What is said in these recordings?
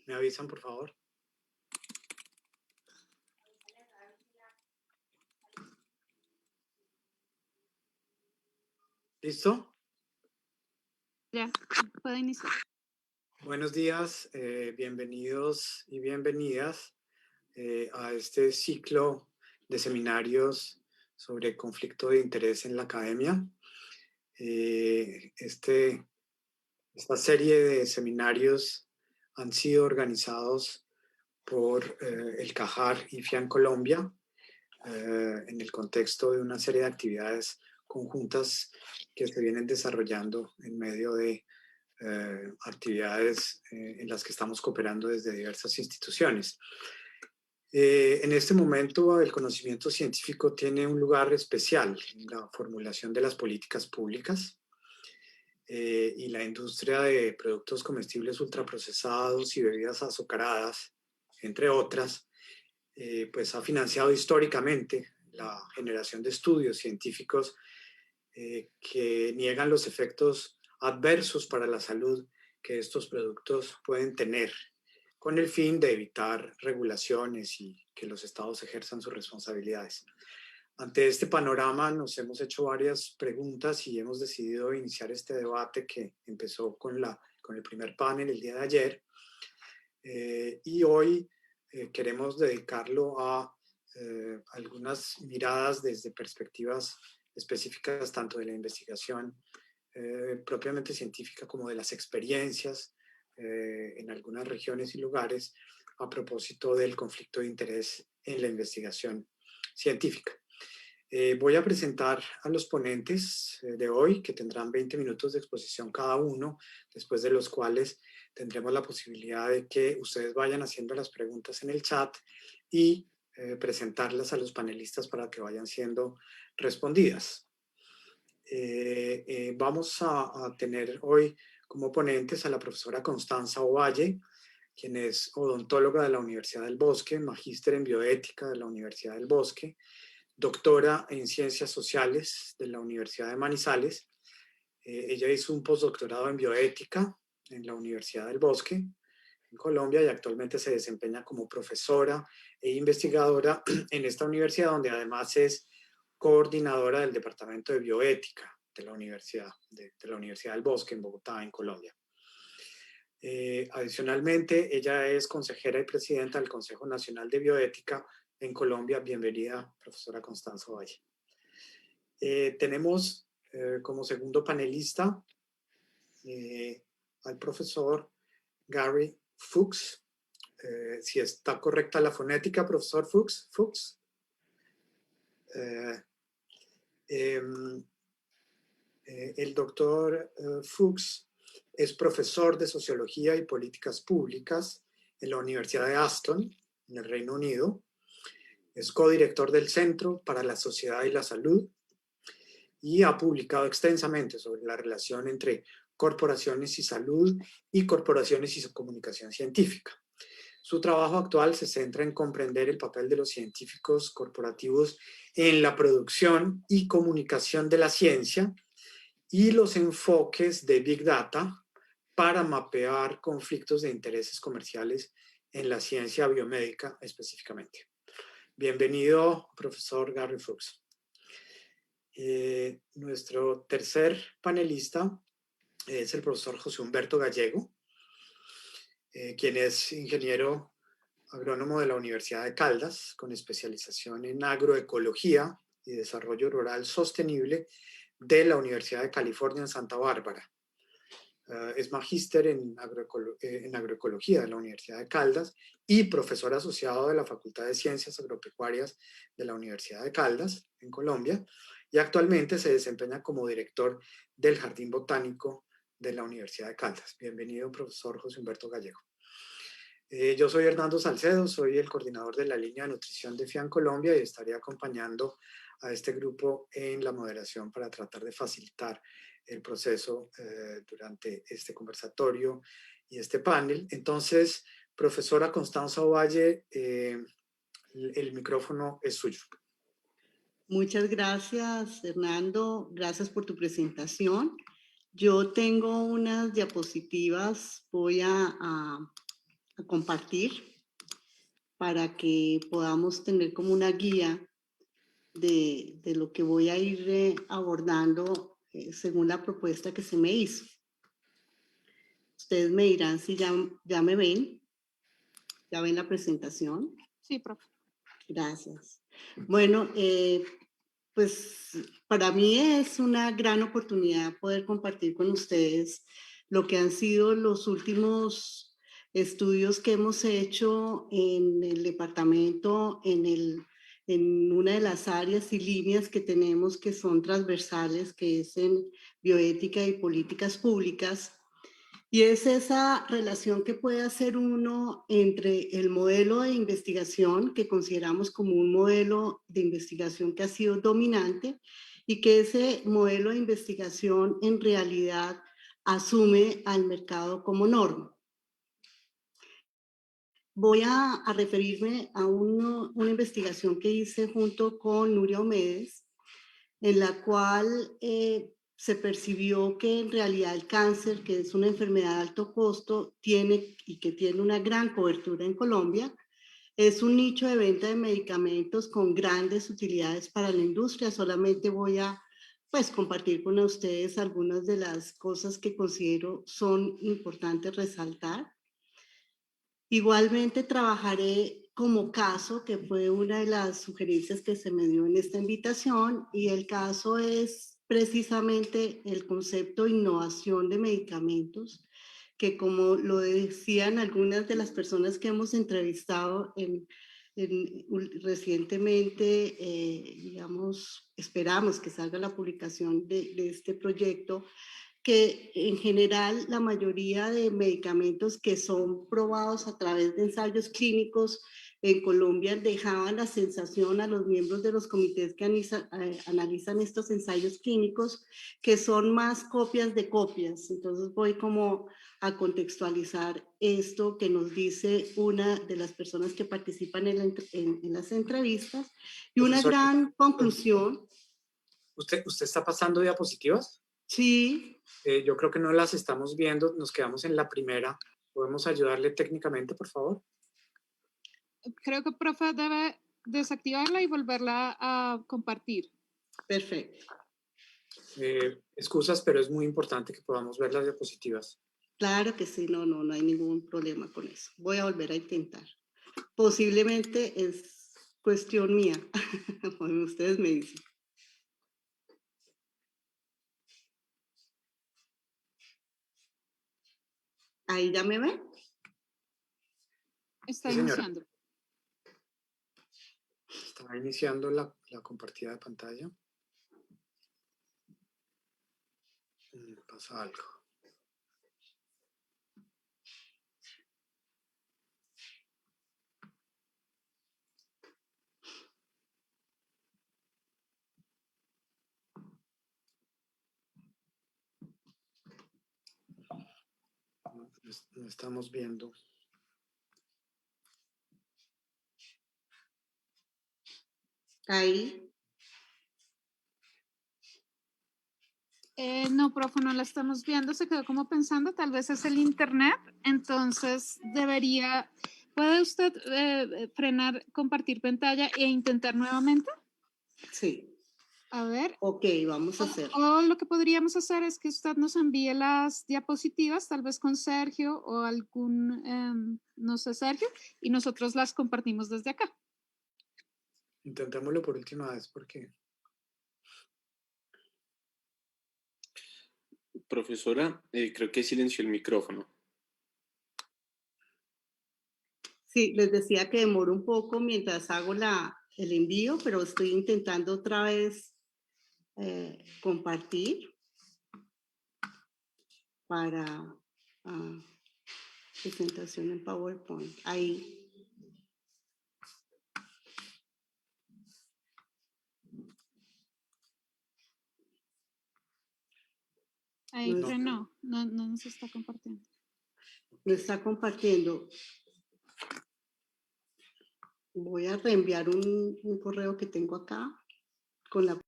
¿Me avisan, por favor? ¿Listo? Ya, puede iniciar. Buenos días, bienvenidos y bienvenidas a este ciclo de seminarios sobre conflicto de interés en la academia. Esta serie de seminarios han sido organizados por el CAJAR y FIAN Colombia en el contexto de una serie de actividades conjuntas que se vienen desarrollando en medio de actividades en las que estamos cooperando desde diversas instituciones. En este momento el conocimiento científico tiene un lugar especial en la formulación de las políticas públicas y la industria de productos comestibles ultraprocesados y bebidas azucaradas, entre otras, pues ha financiado históricamente la generación de estudios científicos que niegan los efectos adversos para la salud que estos productos pueden tener, con el fin de evitar regulaciones y que los estados ejerzan sus responsabilidades. Ante este panorama nos hemos hecho varias preguntas y hemos decidido iniciar este debate que empezó con el primer panel el día de ayer. Y hoy queremos dedicarlo a algunas miradas desde perspectivas específicas tanto de la investigación propiamente científica como de las experiencias en algunas regiones y lugares a propósito del conflicto de interés en la investigación científica. Voy a presentar a los ponentes de hoy, que tendrán 20 minutos de exposición cada uno, después de los cuales tendremos la posibilidad de que ustedes vayan haciendo las preguntas en el chat y presentarlas a los panelistas para que vayan siendo respondidas. Vamos a tener hoy como ponentes a la profesora Constanza Ovalle, quien es odontóloga de la Universidad del Bosque, magíster en bioética de la Universidad del Bosque, doctora en Ciencias Sociales de la Universidad de Manizales. Ella hizo un postdoctorado en bioética en la Universidad del Bosque, en Colombia, y actualmente se desempeña como profesora e investigadora en esta universidad, donde además es coordinadora del Departamento de Bioética de la Universidad del Bosque en Bogotá, en Colombia. Adicionalmente, ella es consejera y presidenta del Consejo Nacional de Bioética en Colombia. Bienvenida, profesora Constanza Valle. Tenemos como segundo panelista al profesor Gary Fuchs. Si está correcta la fonética, profesor Fuchs. El doctor Fuchs es profesor de Sociología y Políticas Públicas en la Universidad de Aston, en el Reino Unido. Es codirector del Centro para la Sociedad y la Salud y ha publicado extensamente sobre la relación entre corporaciones y salud y corporaciones y comunicación científica. Su trabajo actual se centra en comprender el papel de los científicos corporativos en la producción y comunicación de la ciencia y los enfoques de Big Data para mapear conflictos de intereses comerciales en la ciencia biomédica específicamente. Bienvenido, profesor Gary Fuchs. Nuestro tercer panelista es el profesor José Humberto Gallego, quien es ingeniero agrónomo de la Universidad de Caldas, con especialización en agroecología y desarrollo rural sostenible de la Universidad de California en Santa Bárbara. Es magíster en agroecología de la Universidad de Caldas y profesor asociado de la Facultad de Ciencias Agropecuarias de la Universidad de Caldas, en Colombia, y actualmente se desempeña como director del Jardín Botánico de la Universidad de Caldas. Bienvenido, profesor José Humberto Gallego. Yo soy Hernando Salcedo, soy el coordinador de la línea de nutrición de FIAN Colombia y estaré acompañando a este grupo en la moderación para tratar de facilitar el proceso durante este conversatorio y este panel. Entonces, profesora Constanza Ovalle, el micrófono es suyo. Muchas gracias, Hernando. Gracias por tu presentación. Yo tengo unas diapositivas, voy a compartir para que podamos tener como una guía de lo que voy a ir abordando según la propuesta que se me hizo. Ustedes me dirán si ya me ven, ya ven la presentación. Sí, profe. Gracias. Bueno, pues para mí es una gran oportunidad poder compartir con ustedes lo que han sido los últimos estudios que hemos hecho en el departamento, en una de las áreas y líneas que tenemos que son transversales, que es en bioética y políticas públicas. Y es esa relación que puede hacer uno entre el modelo de investigación, que consideramos como un modelo de investigación que ha sido dominante, y que ese modelo de investigación en realidad asume al mercado como norma. Voy a referirme a una investigación que hice junto con Nuria Omedes, en la cual se percibió que en realidad el cáncer, que es una enfermedad de alto costo, tiene una gran cobertura en Colombia. Es un nicho de venta de medicamentos con grandes utilidades para la industria. Solamente voy a compartir con ustedes algunas de las cosas que considero son importantes resaltar. Igualmente trabajaré como caso, que fue una de las sugerencias que se me dio en esta invitación, y el caso es precisamente el concepto de innovación de medicamentos, que como lo decían algunas de las personas que hemos entrevistado recientemente, digamos, esperamos que salga la publicación de este proyecto, que en general la mayoría de medicamentos que son probados a través de ensayos clínicos en Colombia dejaban la sensación a los miembros de los comités que analizan estos ensayos clínicos que son más copias de copias. Entonces voy como a contextualizar esto que nos dice una de las personas que participan en las entrevistas, y una Profesor, gran conclusión. ¿usted está pasando diapositivas? Sí. Yo creo que no las estamos viendo, nos quedamos en la primera. ¿Podemos ayudarle técnicamente, por favor? Creo que profe debe desactivarla y volverla a compartir. Perfecto. Excusas, pero es muy importante que podamos ver las diapositivas. Claro que sí, no hay ningún problema con eso. Voy a volver a intentar. Posiblemente es cuestión mía, como ustedes me dicen. ¿Ahí ya me ven? Está Sí, señora. iniciando. Está iniciando la compartida de pantalla. Pasa algo. No estamos viendo. Ahí. No, profe, no la estamos viendo, se quedó como pensando, tal vez es el internet, entonces ¿puede usted frenar, compartir pantalla e intentar nuevamente? Sí. A ver. Ok, vamos a hacer. O lo que podríamos hacer es que usted nos envíe las diapositivas, tal vez con Sergio o algún, no sé, Sergio, y nosotros las compartimos desde acá. Intentémoslo por última vez porque... Profesora, creo que silenció el micrófono. Sí, les decía que demoro un poco mientras hago el envío, pero estoy intentando otra vez compartir para presentación en PowerPoint. Ahí. Ahí frenó, no nos está compartiendo. No está compartiendo. Voy a reenviar un correo que tengo acá con la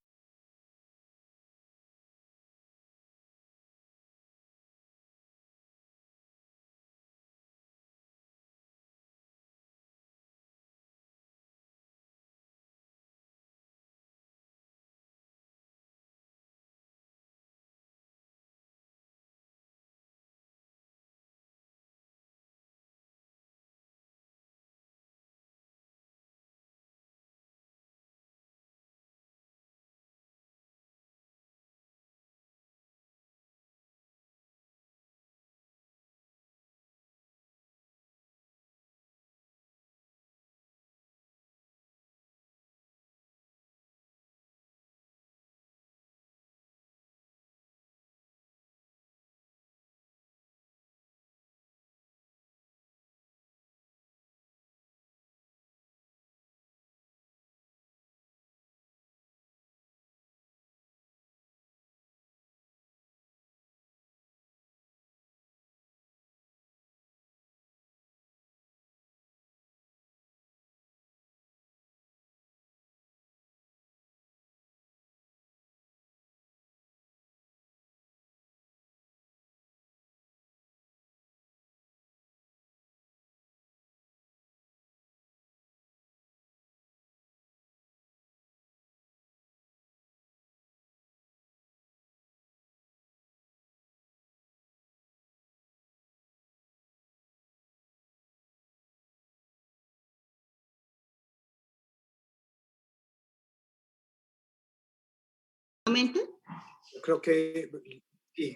Yo creo que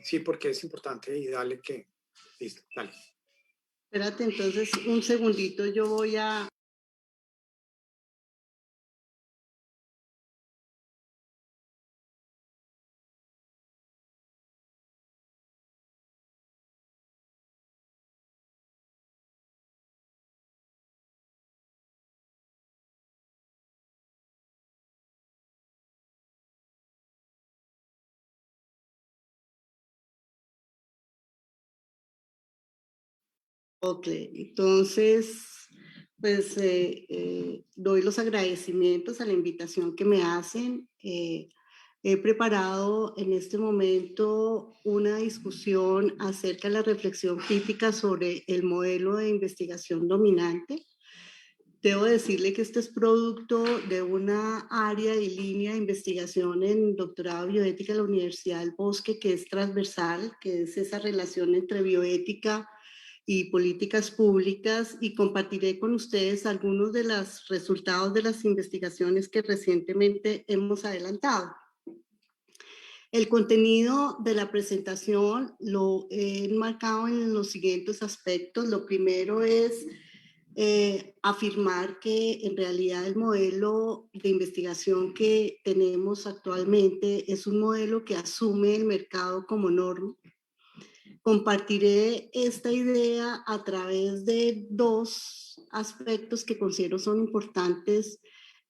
sí, porque es importante y dale que... Listo, dale. Espérate, entonces un segundito, yo voy a... Ok, entonces, pues doy los agradecimientos a la invitación que me hacen. He preparado en este momento una discusión acerca de la reflexión crítica sobre el modelo de investigación dominante. Debo decirle que este es producto de una área y línea de investigación en doctorado de bioética de la Universidad del Bosque, que es transversal, que es esa relación entre bioética y políticas públicas, y compartiré con ustedes algunos de los resultados de las investigaciones que recientemente hemos adelantado. El contenido de la presentación lo he enmarcado en los siguientes aspectos. Lo primero es afirmar que en realidad el modelo de investigación que tenemos actualmente es un modelo que asume el mercado como norma. Compartiré esta idea a través de dos aspectos que considero son importantes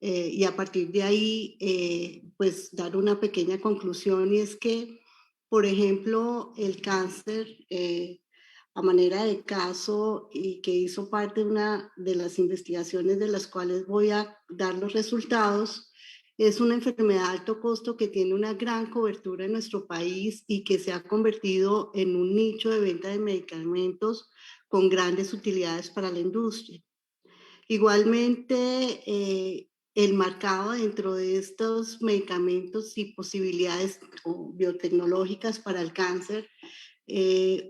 y a partir de ahí pues dar una pequeña conclusión, y es que, por ejemplo, el cáncer a manera de caso y que hizo parte de una de las investigaciones de las cuales voy a dar los resultados, es una enfermedad de alto costo que tiene una gran cobertura en nuestro país y que se ha convertido en un nicho de venta de medicamentos con grandes utilidades para la industria. Igualmente, el marcado dentro de estos medicamentos y posibilidades biotecnológicas para el cáncer,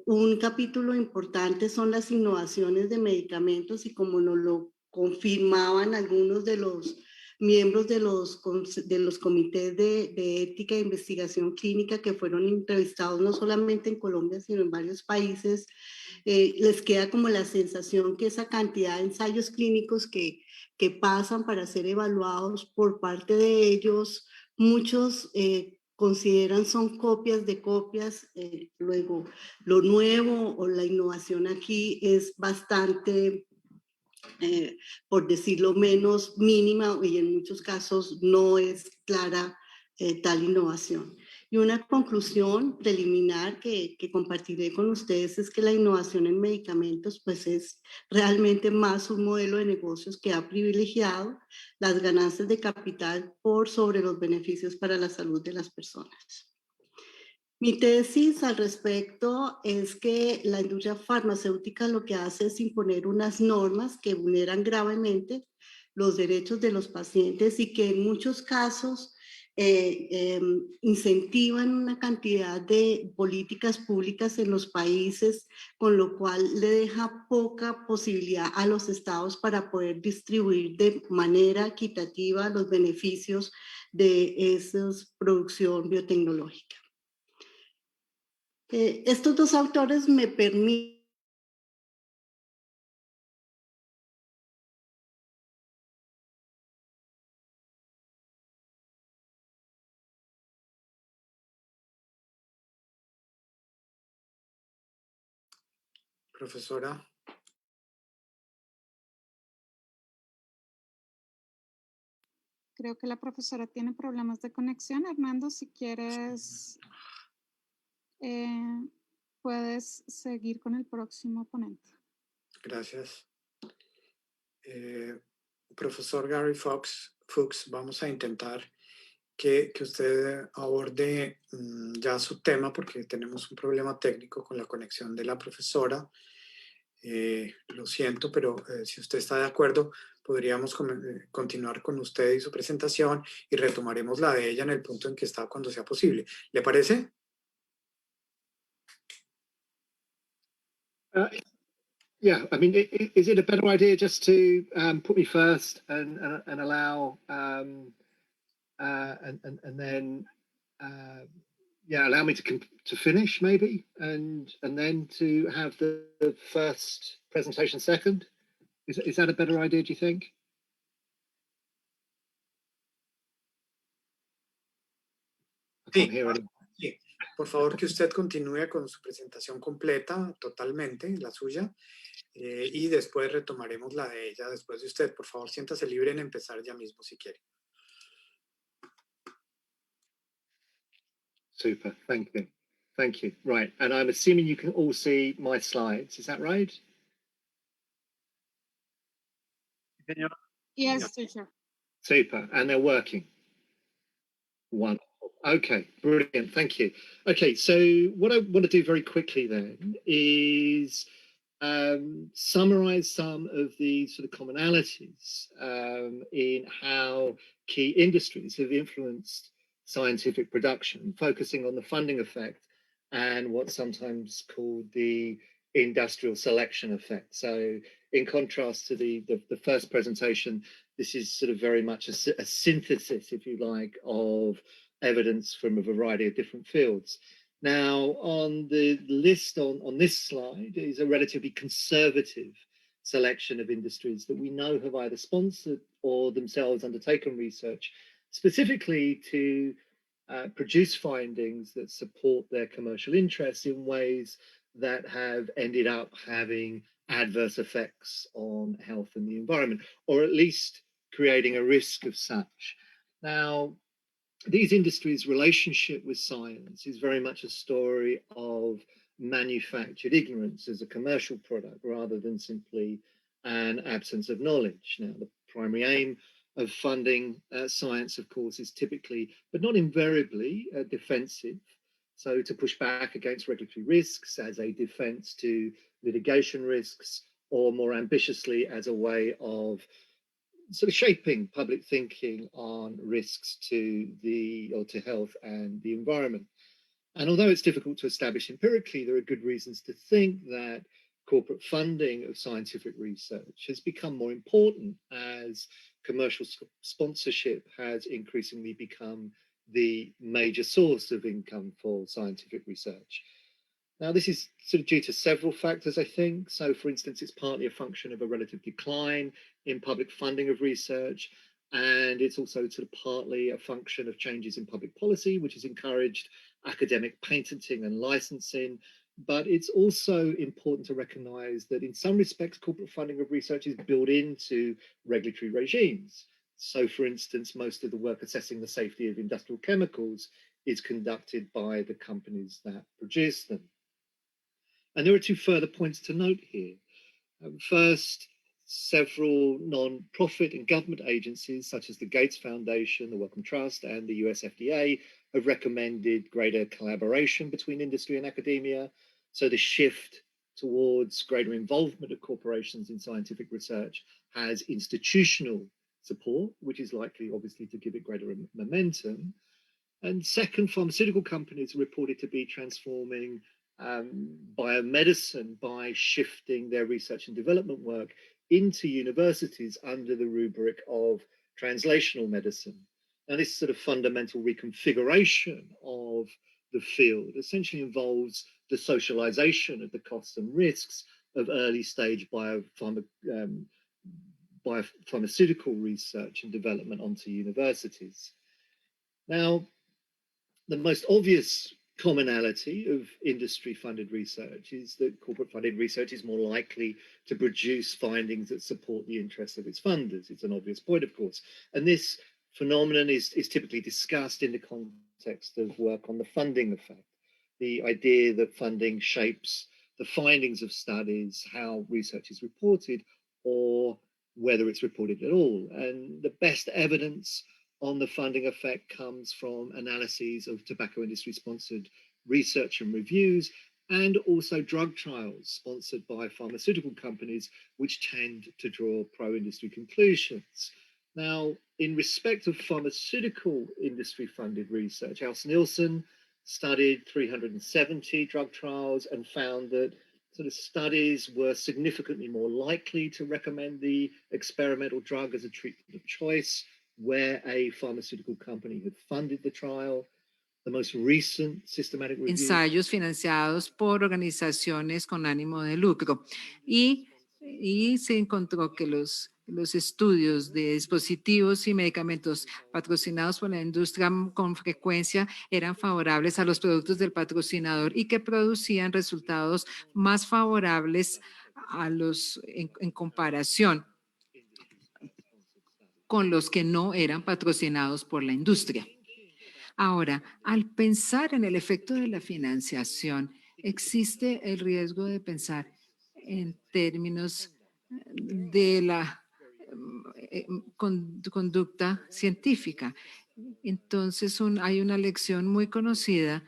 un capítulo importante son las innovaciones de medicamentos, y como nos lo confirmaban algunos de los miembros de los comités de ética e investigación clínica que fueron entrevistados no solamente en Colombia, sino en varios países, les queda como la sensación que esa cantidad de ensayos clínicos que pasan para ser evaluados por parte de ellos, muchos consideran son copias de copias. Luego, lo nuevo o la innovación aquí es bastante, por decirlo menos, mínima, y en muchos casos no es clara tal innovación. Y una conclusión preliminar que compartiré con ustedes es que la innovación en medicamentos pues es realmente más un modelo de negocios que ha privilegiado las ganancias de capital por sobre los beneficios para la salud de las personas. Mi tesis al respecto es que la industria farmacéutica lo que hace es imponer unas normas que vulneran gravemente los derechos de los pacientes y que en muchos casos incentivan una cantidad de políticas públicas en los países, con lo cual le deja poca posibilidad a los estados para poder distribuir de manera equitativa los beneficios de esa producción biotecnológica. Estos dos autores me permiten... Profesora. Creo que la profesora tiene problemas de conexión. Hernando, si quieres, puedes seguir con el próximo ponente. Gracias. Profesor Gary Fuchs, vamos a intentar que usted aborde ya su tema, porque tenemos un problema técnico con la conexión de la profesora. Lo siento, pero si usted está de acuerdo, podríamos continuar con usted y su presentación y retomaremos la de ella en el punto en que está cuando sea posible. ¿Le parece? Yeah, I mean, is it a better idea just to put me first and allow and then yeah, allow me to finish maybe, and then to have the first presentation second. Is that a better idea, do you think? I can't hear any. Sí, por favor que usted continúe con su presentación completa, totalmente, la suya, y después retomaremos la de ella después de usted. Por favor, siéntase libre en empezar ya mismo si quiere. Super, thank you. Thank you. Right, and I'm assuming you can all see my slides, is that right? Yes, teacher. Super, and they're working. Wonderful. Okay, brilliant, thank you. Okay, so what I want to do very quickly then is summarize some of the sort of commonalities in how key industries have influenced scientific production, focusing on the funding effect and what's sometimes called the industrial selection effect. So in contrast to the first presentation, this is sort of very much a synthesis, if you like, of evidence from a variety of different fields. Now, on the list on this slide is a relatively conservative selection of industries that we know have either sponsored or themselves undertaken research, specifically to produce findings that support their commercial interests in ways that have ended up having adverse effects on health and the environment, or at least creating a risk of such. Now, these industries' relationship with science is very much a story of manufactured ignorance as a commercial product rather than simply an absence of knowledge. Now, the primary aim of funding science, of course, is typically, but not invariably, defensive. So to push back against regulatory risks as a defense to litigation risks, or more ambitiously as a way of sort of shaping public thinking on risks to health and the environment. And although it's difficult to establish empirically, there are good reasons to think that corporate funding of scientific research has become more important as commercial sponsorship has increasingly become the major source of income for scientific research. Now, this is sort of due to several factors, I think. So, for instance, it's partly a function of a relative decline in public funding of research, and it's also sort of partly a function of changes in public policy, which has encouraged academic patenting and licensing. But it's also important to recognize that in some respects, corporate funding of research is built into regulatory regimes. So, for instance, most of the work assessing the safety of industrial chemicals is conducted by the companies that produce them. And there are two further points to note here. First, several non-profit and government agencies, such as the Gates Foundation, the Wellcome Trust, and the US FDA, have recommended greater collaboration between industry and academia. So the shift towards greater involvement of corporations in scientific research has institutional support, which is likely, obviously, to give it greater momentum. And second, pharmaceutical companies are reported to be transforming biomedicine by shifting their research and development work into universities under the rubric of translational medicine. Now, this sort of fundamental reconfiguration of the field essentially involves the socialization of the costs and risks of early stage biopharmaceutical research and development onto universities. Now, the most obvious commonality of industry-funded research is that corporate-funded research is more likely to produce findings that support the interests of its funders. It's an obvious point, of course. And this phenomenon is typically discussed in the context of work on the funding effect, the idea that funding shapes the findings of studies, how research is reported, or whether it's reported at all. And the best evidence on the funding effect comes from analyses of tobacco industry sponsored research and reviews, and also drug trials sponsored by pharmaceutical companies, which tend to draw pro-industry conclusions. Now, in respect of pharmaceutical industry funded research, Alce-Nielsen studied 370 drug trials and found that sort of studies were significantly more likely to recommend the experimental drug as a treatment of choice where a pharmaceutical company had funded the trial. the most recent systematic review? ensayos financiados por organizaciones con ánimo de lucro. Y se encontró que los estudios de dispositivos y medicamentos patrocinados por la industria con frecuencia eran favorables a los productos del patrocinador y que producían resultados más favorables a los en comparación con los que no eran patrocinados por la industria. Ahora, al pensar en el efecto de la financiación, existe el riesgo de pensar en términos de la conducta científica. Entonces, hay una lección muy conocida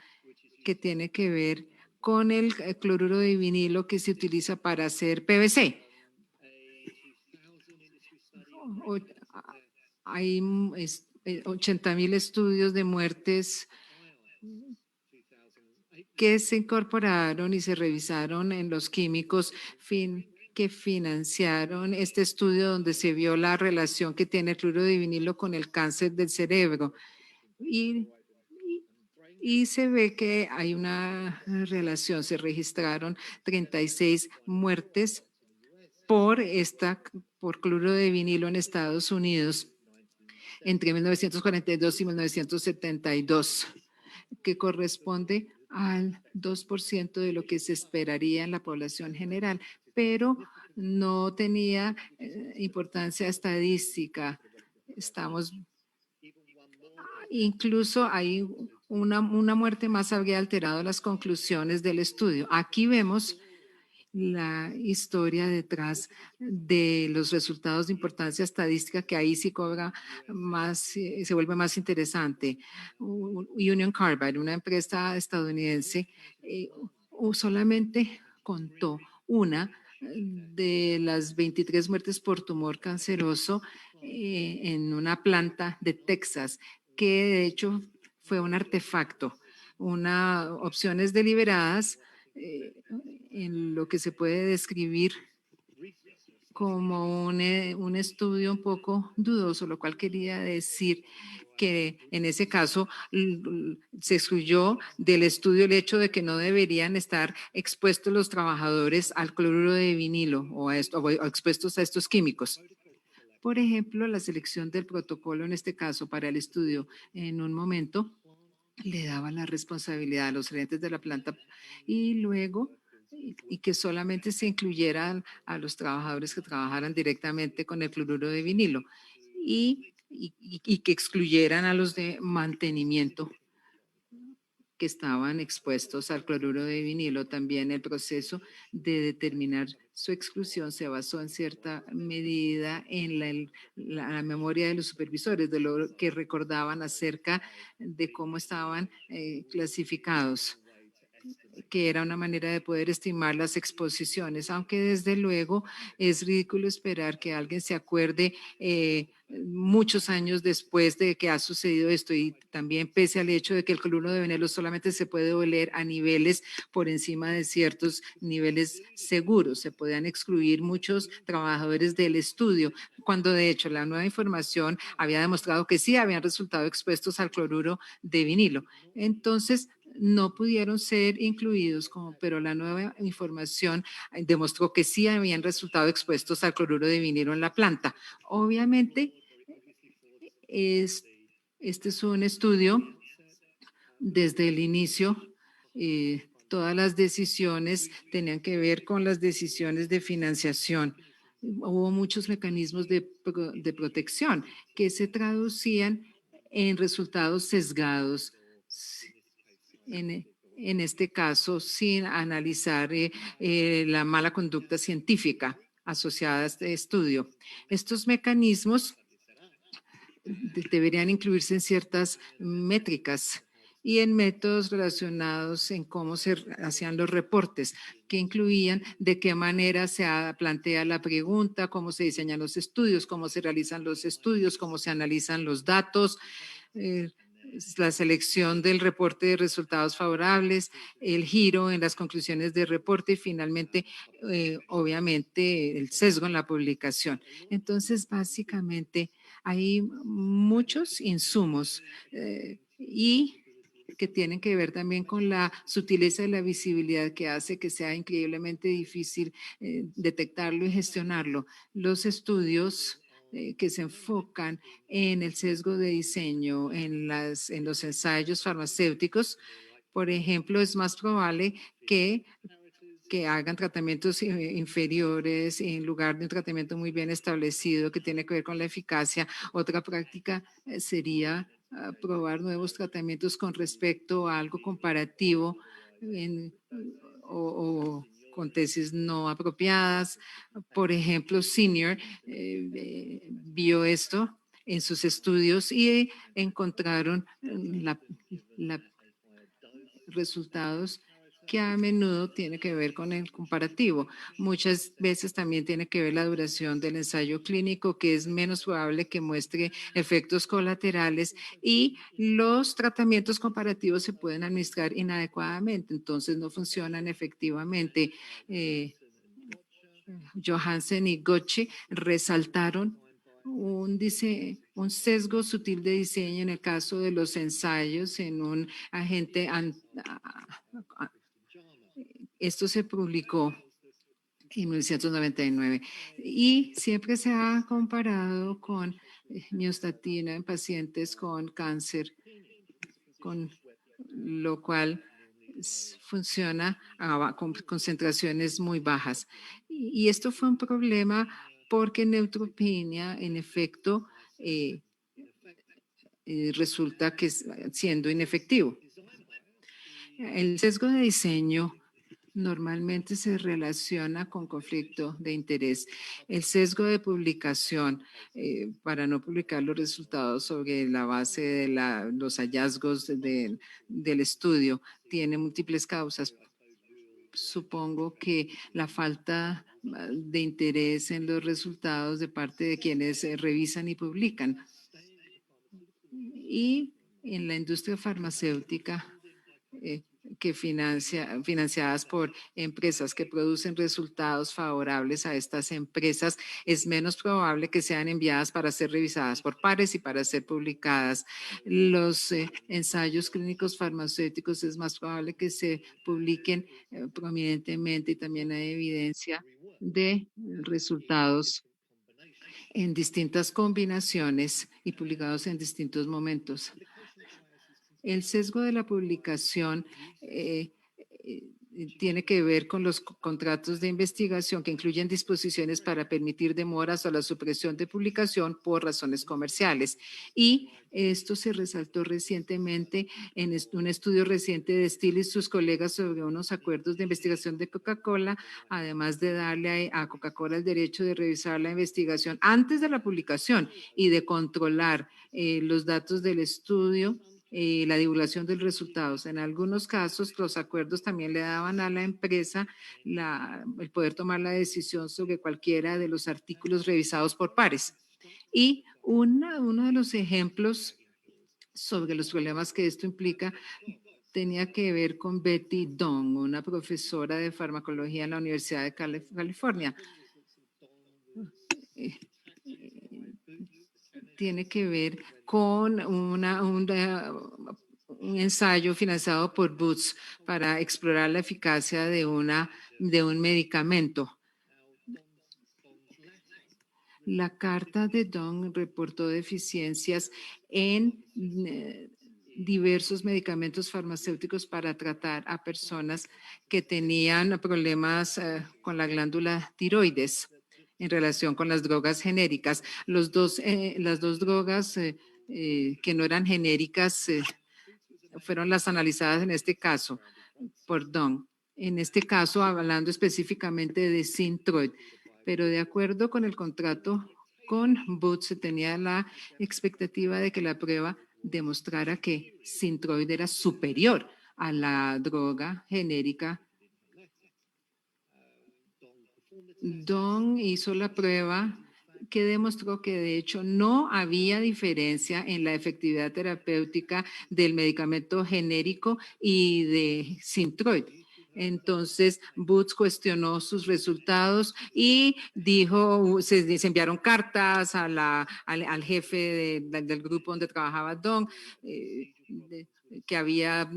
que tiene que ver con el cloruro de vinilo que se utiliza para hacer PVC. Hay 80,000 estudios de muertes que se incorporaron y se revisaron en los químicos que financiaron este estudio donde se vio la relación que tiene el cloruro de vinilo con el cáncer del cerebro. Y se ve que hay una relación. Se registraron 36 muertes por cloruro de vinilo en Estados Unidos entre 1942 y 1972, que corresponde al 2% de lo que se esperaría en la población general, pero no tenía importancia estadística. Incluso hay una muerte más habría alterado las conclusiones del estudio. Aquí vemos la historia detrás de los resultados de importancia estadística, que ahí sí cobra más, se vuelve más interesante. Union Carbide, una empresa estadounidense, solamente contó una de las 23 muertes por tumor canceroso en una planta de Texas, que de hecho fue un artefacto, opciones deliberadas en lo que se puede describir como un estudio un poco dudoso, lo cual quería decir que en ese caso se excluyó del estudio el hecho de que no deberían estar expuestos los trabajadores al cloruro de vinilo o expuestos a estos químicos. Por ejemplo, la selección del protocolo en este caso para el estudio en un momento le daba la responsabilidad a los gerentes de la planta y luego y que solamente se incluyeran a los trabajadores que trabajaran directamente con el cloruro de vinilo y que excluyeran a los de mantenimiento que estaban expuestos al cloruro de vinilo. También el proceso de determinar su exclusión se basó en cierta medida en la memoria de los supervisores, de lo que recordaban acerca de cómo estaban clasificados, que era una manera de poder estimar las exposiciones, aunque desde luego es ridículo esperar que alguien se acuerde muchos años después de que ha sucedido esto, y también pese al hecho de que el cloruro de vinilo solamente se puede oler a niveles por encima de ciertos niveles seguros. Se podían excluir muchos trabajadores del estudio, cuando de hecho la nueva información había demostrado que sí habían resultado expuestos al cloruro de vinilo. Entonces, no pudieron ser incluidos, pero la nueva información demostró que sí habían resultado expuestos al cloruro de vinilo en la planta. Obviamente, este es un estudio desde el inicio. Todas las decisiones tenían que ver con las decisiones de financiación. Hubo muchos mecanismos de protección que se traducían en resultados sesgados. En este caso, sin analizar la mala conducta científica asociada a este estudio. Estos mecanismos deberían incluirse en ciertas métricas y en métodos relacionados en cómo se hacían los reportes, que incluían de qué manera se plantea la pregunta, cómo se diseñan los estudios, cómo se realizan los estudios, cómo se analizan los datos, la selección del reporte de resultados favorables, el giro en las conclusiones del reporte y finalmente, obviamente, el sesgo en la publicación. Entonces, básicamente, hay muchos insumos y que tienen que ver también con la sutileza de la visibilidad que hace que sea increíblemente difícil detectarlo y gestionarlo. Los estudios que se enfocan en el sesgo de diseño, en los ensayos farmacéuticos, por ejemplo, es más probable que hagan tratamientos inferiores en lugar de un tratamiento muy bien establecido que tiene que ver con la eficacia. Otra práctica sería probar nuevos tratamientos con respecto a algo comparativo o con tesis no apropiadas. Por ejemplo, Senior vio esto en sus estudios y encontraron resultados que a menudo tiene que ver con el comparativo. Muchas veces también tiene que ver la duración del ensayo clínico, que es menos probable que muestre efectos colaterales, y los tratamientos comparativos se pueden administrar inadecuadamente, entonces no funcionan efectivamente. Johansen y Gotchi resaltaron un sesgo sutil de diseño en el caso de los ensayos en un agente. Esto se publicó en 1999 y siempre se ha comparado con miostatina en pacientes con cáncer, con lo cual funciona con concentraciones muy bajas. Y esto fue un problema porque neutropenia, en efecto, resulta que siendo inefectivo. El sesgo de diseño normalmente se relaciona con conflicto de interés. El sesgo de publicación, para no publicar los resultados sobre la base de los hallazgos del estudio, tiene múltiples causas. Supongo que la falta de interés en los resultados de parte de quienes revisan y publican. Y en la industria farmacéutica, financiadas por empresas que producen resultados favorables a estas empresas, es menos probable que sean enviadas para ser revisadas por pares y para ser publicadas. Los ensayos clínicos farmacéuticos es más probable que se publiquen prominentemente, y también hay evidencia de resultados en distintas combinaciones y publicados en distintos momentos. El sesgo de la publicación tiene que ver con los contratos de investigación que incluyen disposiciones para permitir demoras o la supresión de publicación por razones comerciales. Y esto se resaltó recientemente en un estudio reciente de Steele y sus colegas sobre unos acuerdos de investigación de Coca-Cola, además de darle a Coca-Cola el derecho de revisar la investigación antes de la publicación y de controlar los datos del estudio. La divulgación de los resultados. En algunos casos, los acuerdos también le daban a la empresa el poder tomar la decisión sobre cualquiera de los artículos revisados por pares. Y uno de los ejemplos sobre los problemas que esto implica tenía que ver con Betty Dong, una profesora de farmacología en la Universidad de California. Tiene que ver con un ensayo financiado por Boots para explorar la eficacia de un medicamento. La carta de Dong reportó deficiencias en diversos medicamentos farmacéuticos para tratar a personas que tenían problemas con la glándula tiroides en relación con las drogas genéricas. Las dos drogas que no eran genéricas fueron las analizadas en este caso por Dong. En este caso, hablando específicamente de Synthroid, pero de acuerdo con el contrato con Boots, se tenía la expectativa de que la prueba demostrara que Synthroid era superior a la droga genérica. Dong hizo la prueba que demostró que de hecho no había diferencia en la efectividad terapéutica del medicamento genérico y de Synthroid. Entonces, Boots cuestionó sus resultados y dijo, se enviaron cartas a al jefe del grupo donde trabajaba Don, que había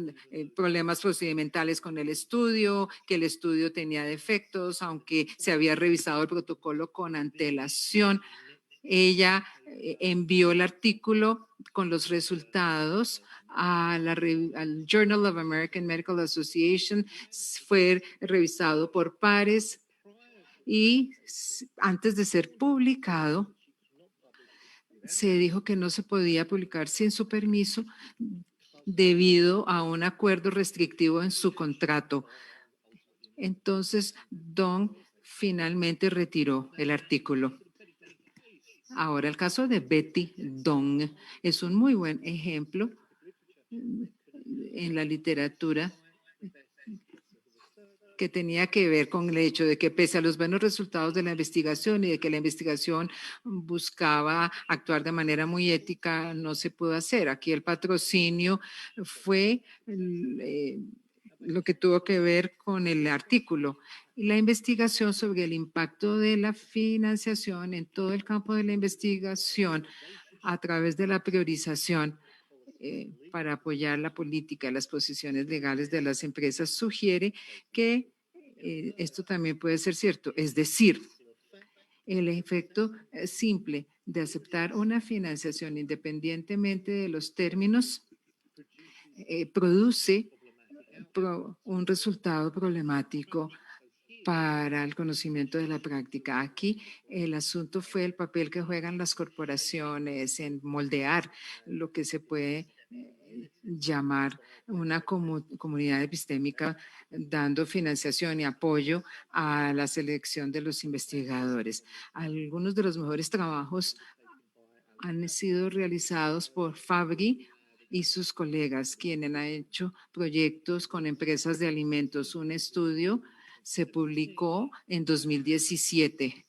problemas procedimentales con el estudio, que el estudio tenía defectos, aunque se había revisado el protocolo con antelación. Ella envió el artículo con los resultados al Journal of American Medical Association, fue revisado por pares y antes de ser publicado, se dijo que no se podía publicar sin su permiso debido a un acuerdo restrictivo en su contrato. Entonces, Don finalmente retiró el artículo. Ahora, el caso de Betty Dong es un muy buen ejemplo en la literatura que tenía que ver con el hecho de que pese a los buenos resultados de la investigación y de que la investigación buscaba actuar de manera muy ética, no se pudo hacer. Aquí el patrocinio fue lo que tuvo que ver con el artículo. Y la investigación sobre el impacto de la financiación en todo el campo de la investigación a través de la priorización para apoyar la política, las posiciones legales de las empresas, sugiere que esto también puede ser cierto. Es decir, el efecto simple de aceptar una financiación independientemente de los términos produce un resultado problemático para el conocimiento de la práctica. Aquí el asunto fue el papel que juegan las corporaciones en moldear lo que se puede llamar una comunidad epistémica, dando financiación y apoyo a la selección de los investigadores. Algunos de los mejores trabajos han sido realizados por Fabry y sus colegas, quienes han hecho proyectos con empresas de alimentos. Un estudio se publicó en 2017.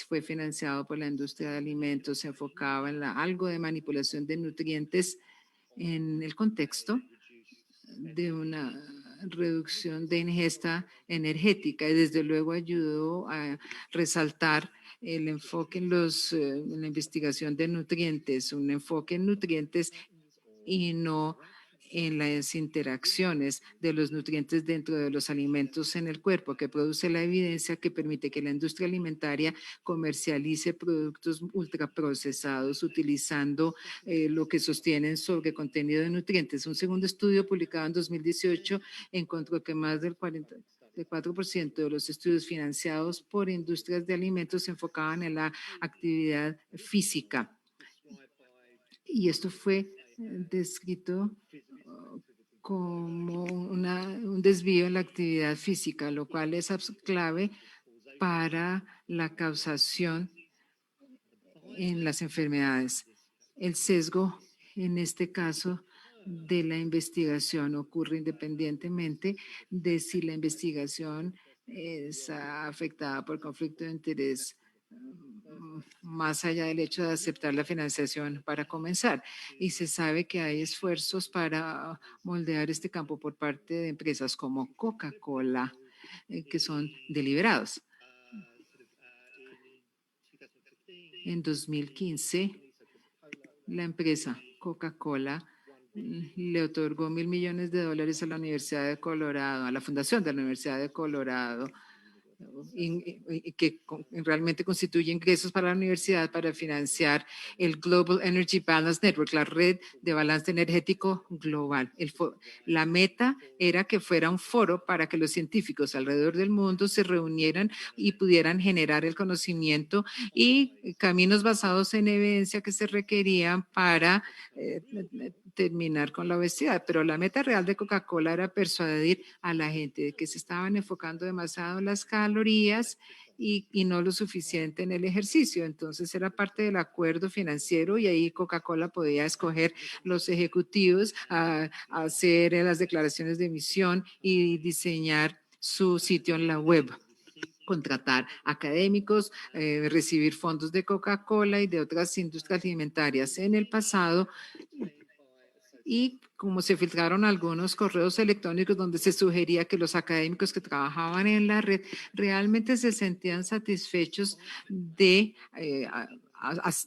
Fue financiado por la industria de alimentos, se enfocaba en algo de manipulación de nutrientes en el contexto de una reducción de ingesta energética y desde luego ayudó a resaltar el enfoque en la investigación de nutrientes, un enfoque en nutrientes y no en las interacciones de los nutrientes dentro de los alimentos en el cuerpo, que produce la evidencia que permite que la industria alimentaria comercialice productos ultraprocesados utilizando lo que sostienen sobre contenido de nutrientes. Un segundo estudio publicado en 2018 encontró que más del 4% de los estudios financiados por industrias de alimentos se enfocaban en la actividad física. Y esto fue descrito como un desvío en la actividad física, lo cual es clave para la causación en las enfermedades. El sesgo, en este caso, de la investigación ocurre independientemente de si la investigación es afectada por conflicto de interés, más allá del hecho de aceptar la financiación para comenzar. Y se sabe que hay esfuerzos para moldear este campo por parte de empresas como Coca-Cola, que son deliberados. En 2015, la empresa Coca-Cola le otorgó $1.000 millones a la Universidad de Colorado, a la Fundación de la Universidad de Colorado, que realmente constituye ingresos para la universidad para financiar el Global Energy Balance Network, la red de balance energético global. La meta era que fuera un foro para que los científicos alrededor del mundo se reunieran y pudieran generar el conocimiento y caminos basados en evidencia que se requerían para terminar con la obesidad. Pero la meta real de Coca-Cola era persuadir a la gente de que se estaban enfocando demasiado en las calorías y no lo suficiente en el ejercicio. Entonces era parte del acuerdo financiero y ahí Coca-Cola podía escoger los ejecutivos a hacer las declaraciones de emisión y diseñar su sitio en la web, contratar académicos, recibir fondos de Coca-Cola y de otras industrias alimentarias. En el pasado, Y como se filtraron algunos correos electrónicos donde se sugería que los académicos que trabajaban en la red realmente se sentían satisfechos de,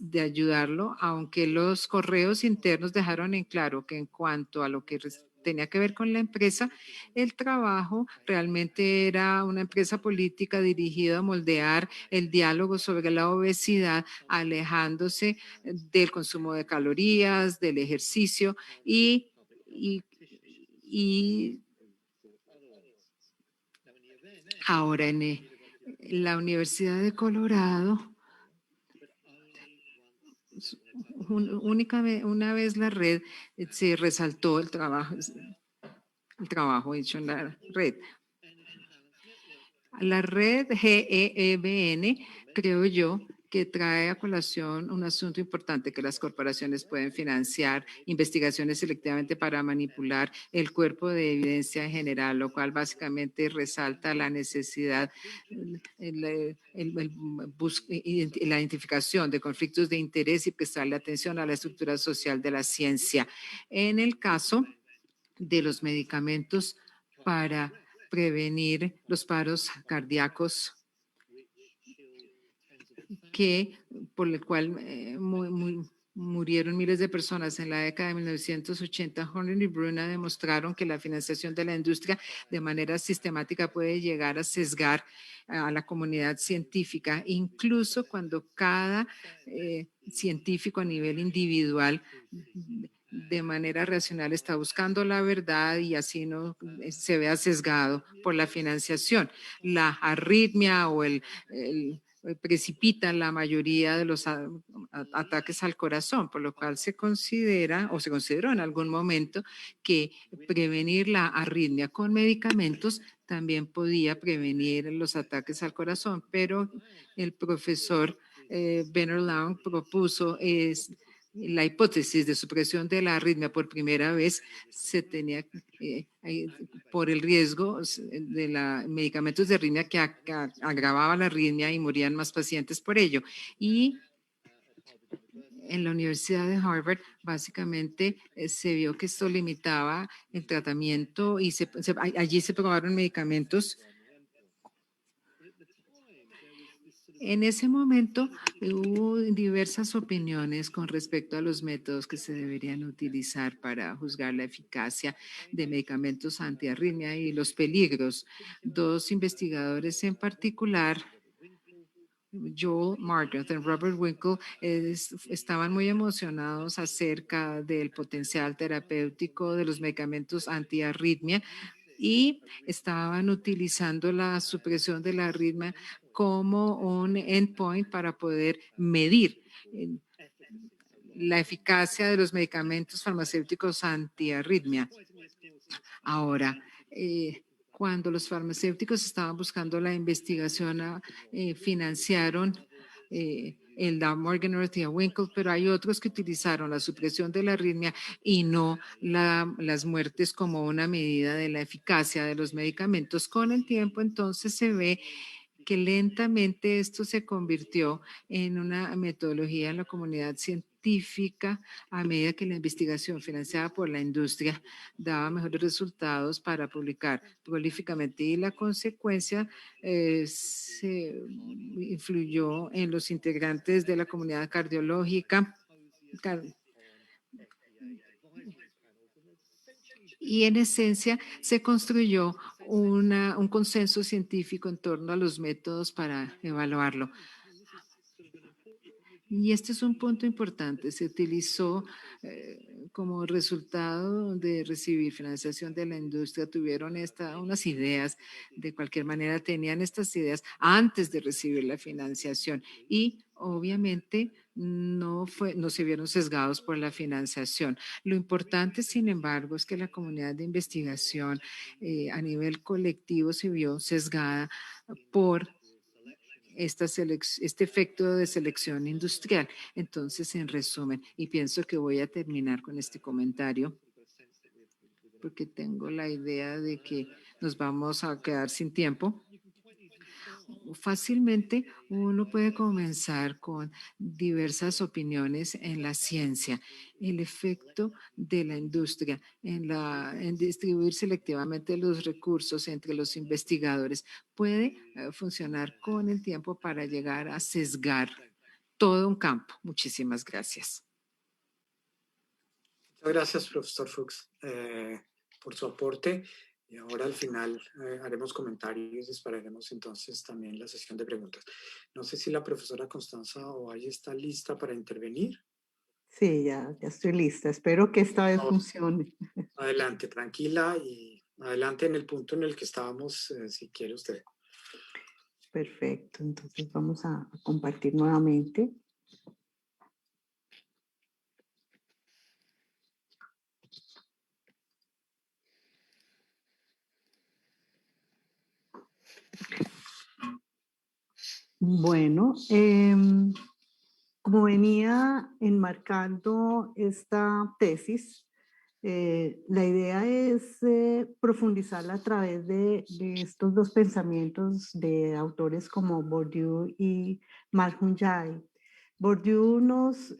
de ayudarlo, aunque los correos internos dejaron en claro que en cuanto a lo que tenía que ver con la empresa, el trabajo realmente era una empresa política dirigida a moldear el diálogo sobre la obesidad, alejándose del consumo de calorías, del ejercicio y, y, y ahora en la Universidad de Colorado, una vez la red se resaltó el trabajo hecho en la red. La red GEEBN, creo yo, que trae a colación un asunto importante, que las corporaciones pueden financiar investigaciones selectivamente para manipular el cuerpo de evidencia en general, lo cual básicamente resalta la necesidad, la identificación de conflictos de interés y prestarle atención a la estructura social de la ciencia. En el caso de los medicamentos para prevenir los paros cardíacos, por el cual murieron miles de personas en la década de 1980, Horner y Bruna demostraron que la financiación de la industria de manera sistemática puede llegar a sesgar a la comunidad científica, incluso cuando cada científico a nivel individual de manera racional está buscando la verdad y así no se vea sesgado por la financiación. La arritmia o precipitan la mayoría de los ataques al corazón, por lo cual se considera o se consideró en algún momento que prevenir la arritmia con medicamentos también podía prevenir los ataques al corazón, pero el profesor Benner Long propuso la hipótesis de supresión de la arritmia por primera vez se tenía por el riesgo de medicamentos de arritmia que agravaba la arritmia y morían más pacientes por ello. Y en la Universidad de Harvard, básicamente se vio que esto limitaba el tratamiento y allí se probaron medicamentos. En ese momento hubo diversas opiniones con respecto a los métodos que se deberían utilizar para juzgar la eficacia de medicamentos antiarritmia y los peligros. Dos investigadores en particular, Joel Margaret y Robert Winkle, estaban muy emocionados acerca del potencial terapéutico de los medicamentos antiarritmia y estaban utilizando la supresión de la arritmia como un endpoint para poder medir la eficacia de los medicamentos farmacéuticos antiarritmia. Ahora, cuando los farmacéuticos estaban buscando la investigación, financiaron el Morgan Earth y a Winkle, pero hay otros que utilizaron la supresión de la arritmia y no las muertes como una medida de la eficacia de los medicamentos. Con el tiempo, entonces, se ve que lentamente esto se convirtió en una metodología en la comunidad científica a medida que la investigación financiada por la industria daba mejores resultados para publicar prolíficamente y la consecuencia se influyó en los integrantes de la comunidad cardiológica y en esencia se construyó un consenso científico en torno a los métodos para evaluarlo. Y este es un punto importante. Se utilizó como resultado de recibir financiación de la industria, tuvieron unas ideas, de cualquier manera tenían estas ideas antes de recibir la financiación y obviamente no se vieron sesgados por la financiación. Lo importante, sin embargo, es que la comunidad de investigación a nivel colectivo se vio sesgada por este efecto de selección industrial. Entonces, en resumen, y pienso que voy a terminar con este comentario, porque tengo la idea de que nos vamos a quedar sin tiempo. fácilmente uno puede comenzar con diversas opiniones en la ciencia. El efecto de la industria en distribuir selectivamente los recursos entre los investigadores puede funcionar con el tiempo para llegar a sesgar todo un campo. Muchísimas gracias. Muchas gracias, profesor Fuchs, por su aporte. Y ahora al final haremos comentarios y dispararemos entonces también la sesión de preguntas. No sé si la profesora Constanza Ovalle está lista para intervenir. Sí, ya estoy lista. Espero que esta vez funcione. Adelante, tranquila y adelante en el punto en el que estábamos, si quiere usted. Perfecto, entonces vamos a compartir nuevamente. Bueno, como venía enmarcando esta tesis, la idea es profundizarla a través de estos dos pensamientos de autores como Bourdieu y Malhunjai. Bourdieu nos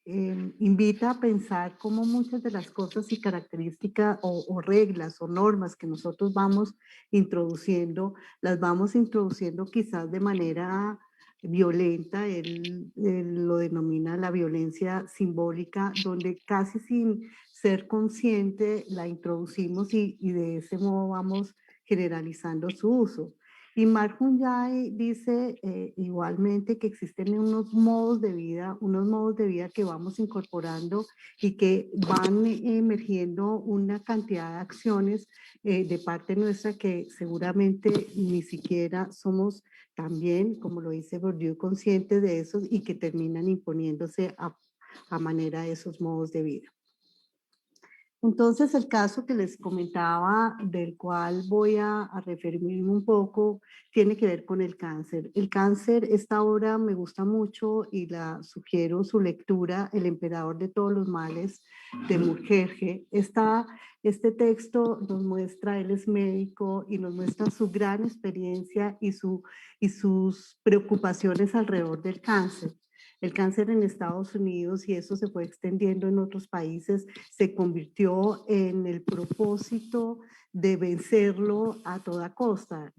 invita a pensar cómo muchas de las cosas y características o reglas o normas que nosotros vamos introduciendo, las vamos introduciendo quizás de manera violenta. Él lo denomina la violencia simbólica, donde casi sin ser consciente la introducimos y de ese modo vamos generalizando su uso. Y Mark-Hunjai dice igualmente que existen unos modos de vida que vamos incorporando y que van emergiendo una cantidad de acciones de parte nuestra que seguramente ni siquiera somos también, como lo dice Bourdieu, conscientes de esos y que terminan imponiéndose a manera de esos modos de vida. Entonces, el caso que les comentaba, del cual voy a referirme un poco, tiene que ver con el cáncer. El cáncer, esta obra me gusta mucho y la sugiero su lectura, El emperador de todos los males, de Mujerje. Este texto nos muestra, él es médico y nos muestra su gran experiencia y sus preocupaciones alrededor del cáncer. El cáncer en Estados Unidos, y eso se fue extendiendo en otros países, se convirtió en el propósito de vencerlo a toda costa.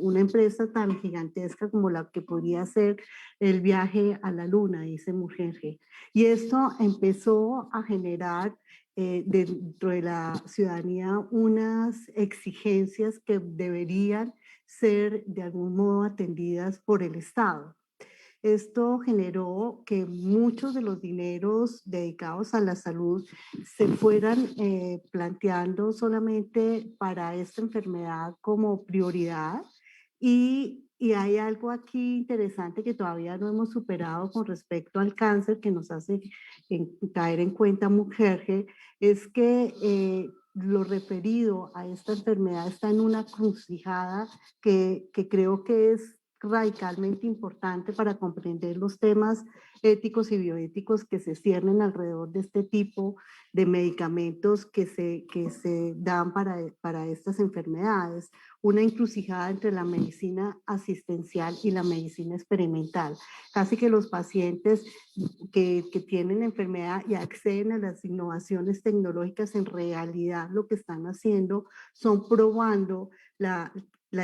Una empresa tan gigantesca como la que podría ser el viaje a la luna, dice Mujerje. Y esto empezó a generar dentro de la ciudadanía unas exigencias que deberían ser de algún modo atendidas por el Estado. Esto generó que muchos de los dineros dedicados a la salud se fueran planteando solamente para esta enfermedad como prioridad y hay algo aquí interesante que todavía no hemos superado con respecto al cáncer que nos hace caer en cuenta Mujerje, es que lo referido a esta enfermedad está en una crucijada que creo que es radicalmente importante para comprender los temas éticos y bioéticos que se ciernen alrededor de este tipo de medicamentos que se dan para estas enfermedades. Una encrucijada entre la medicina asistencial y la medicina experimental. Casi que los pacientes que tienen enfermedad y acceden a las innovaciones tecnológicas, en realidad lo que están haciendo son probando la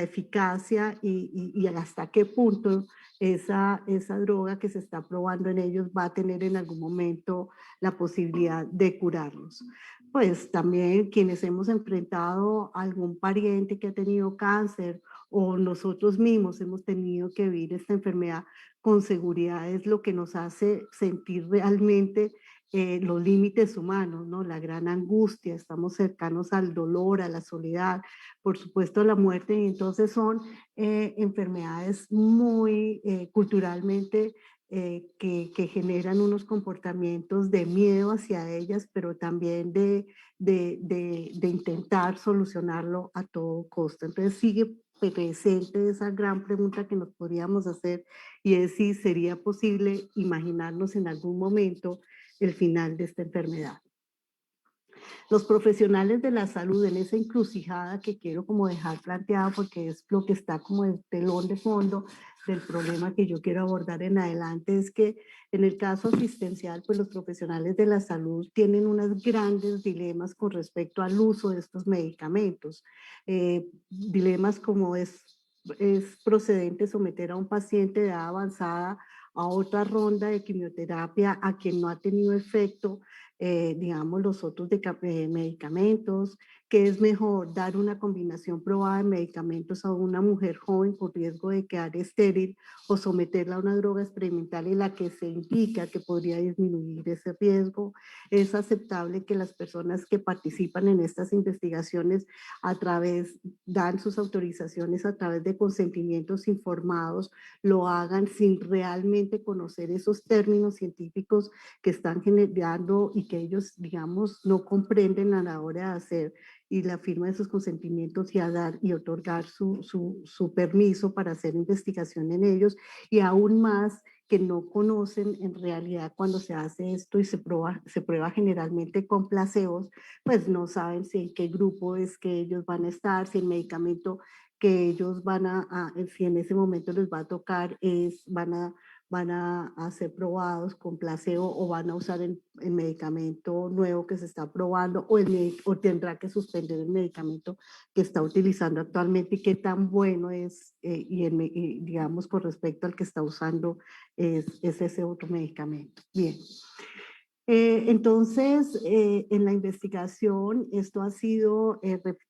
eficacia y hasta qué punto esa droga que se está probando en ellos va a tener en algún momento la posibilidad de curarlos. Pues también quienes hemos enfrentado a algún pariente que ha tenido cáncer o nosotros mismos hemos tenido que vivir esta enfermedad con seguridad es lo que nos hace sentir realmente los límites humanos, ¿no? La gran angustia, estamos cercanos al dolor, a la soledad, por supuesto a la muerte, y entonces son enfermedades muy culturalmente que generan unos comportamientos de miedo hacia ellas, pero también de intentar solucionarlo a todo costo. Entonces sigue presente esa gran pregunta que nos podríamos hacer y es si sería posible imaginarnos en algún momento el final de esta enfermedad. Los profesionales de la salud en esa encrucijada que quiero como dejar planteado porque es lo que está como el telón de fondo del problema que yo quiero abordar en adelante, es que en el caso asistencial, pues los profesionales de la salud tienen unos grandes dilemas con respecto al uso de estos medicamentos. Dilemas como es procedente someter a un paciente de edad avanzada a otra ronda de quimioterapia a quien no ha tenido efecto, digamos, los otros medicamentos, que es mejor dar una combinación probada de medicamentos a una mujer joven con riesgo de quedar estéril o someterla a una droga experimental en la que se indica que podría disminuir ese riesgo. Es aceptable que las personas que participan en estas investigaciones dan sus autorizaciones a través de consentimientos informados, lo hagan sin realmente conocer esos términos científicos que están generando y que ellos, digamos, no comprenden a la hora de hacer y la firma de sus consentimientos y a dar y otorgar su permiso para hacer investigación en ellos, y aún más que no conocen en realidad cuando se hace esto y se prueba generalmente con placebos, pues no saben si en qué grupo es que ellos van a estar, si el medicamento que ellos si en ese momento les va a tocar van a ser probados con placebo o van a usar el medicamento nuevo que se está probando o tendrá que suspender el medicamento que está utilizando actualmente y qué tan bueno es y digamos con respecto al que está usando es ese otro medicamento. Bien. Entonces, en la investigación, esto ha sido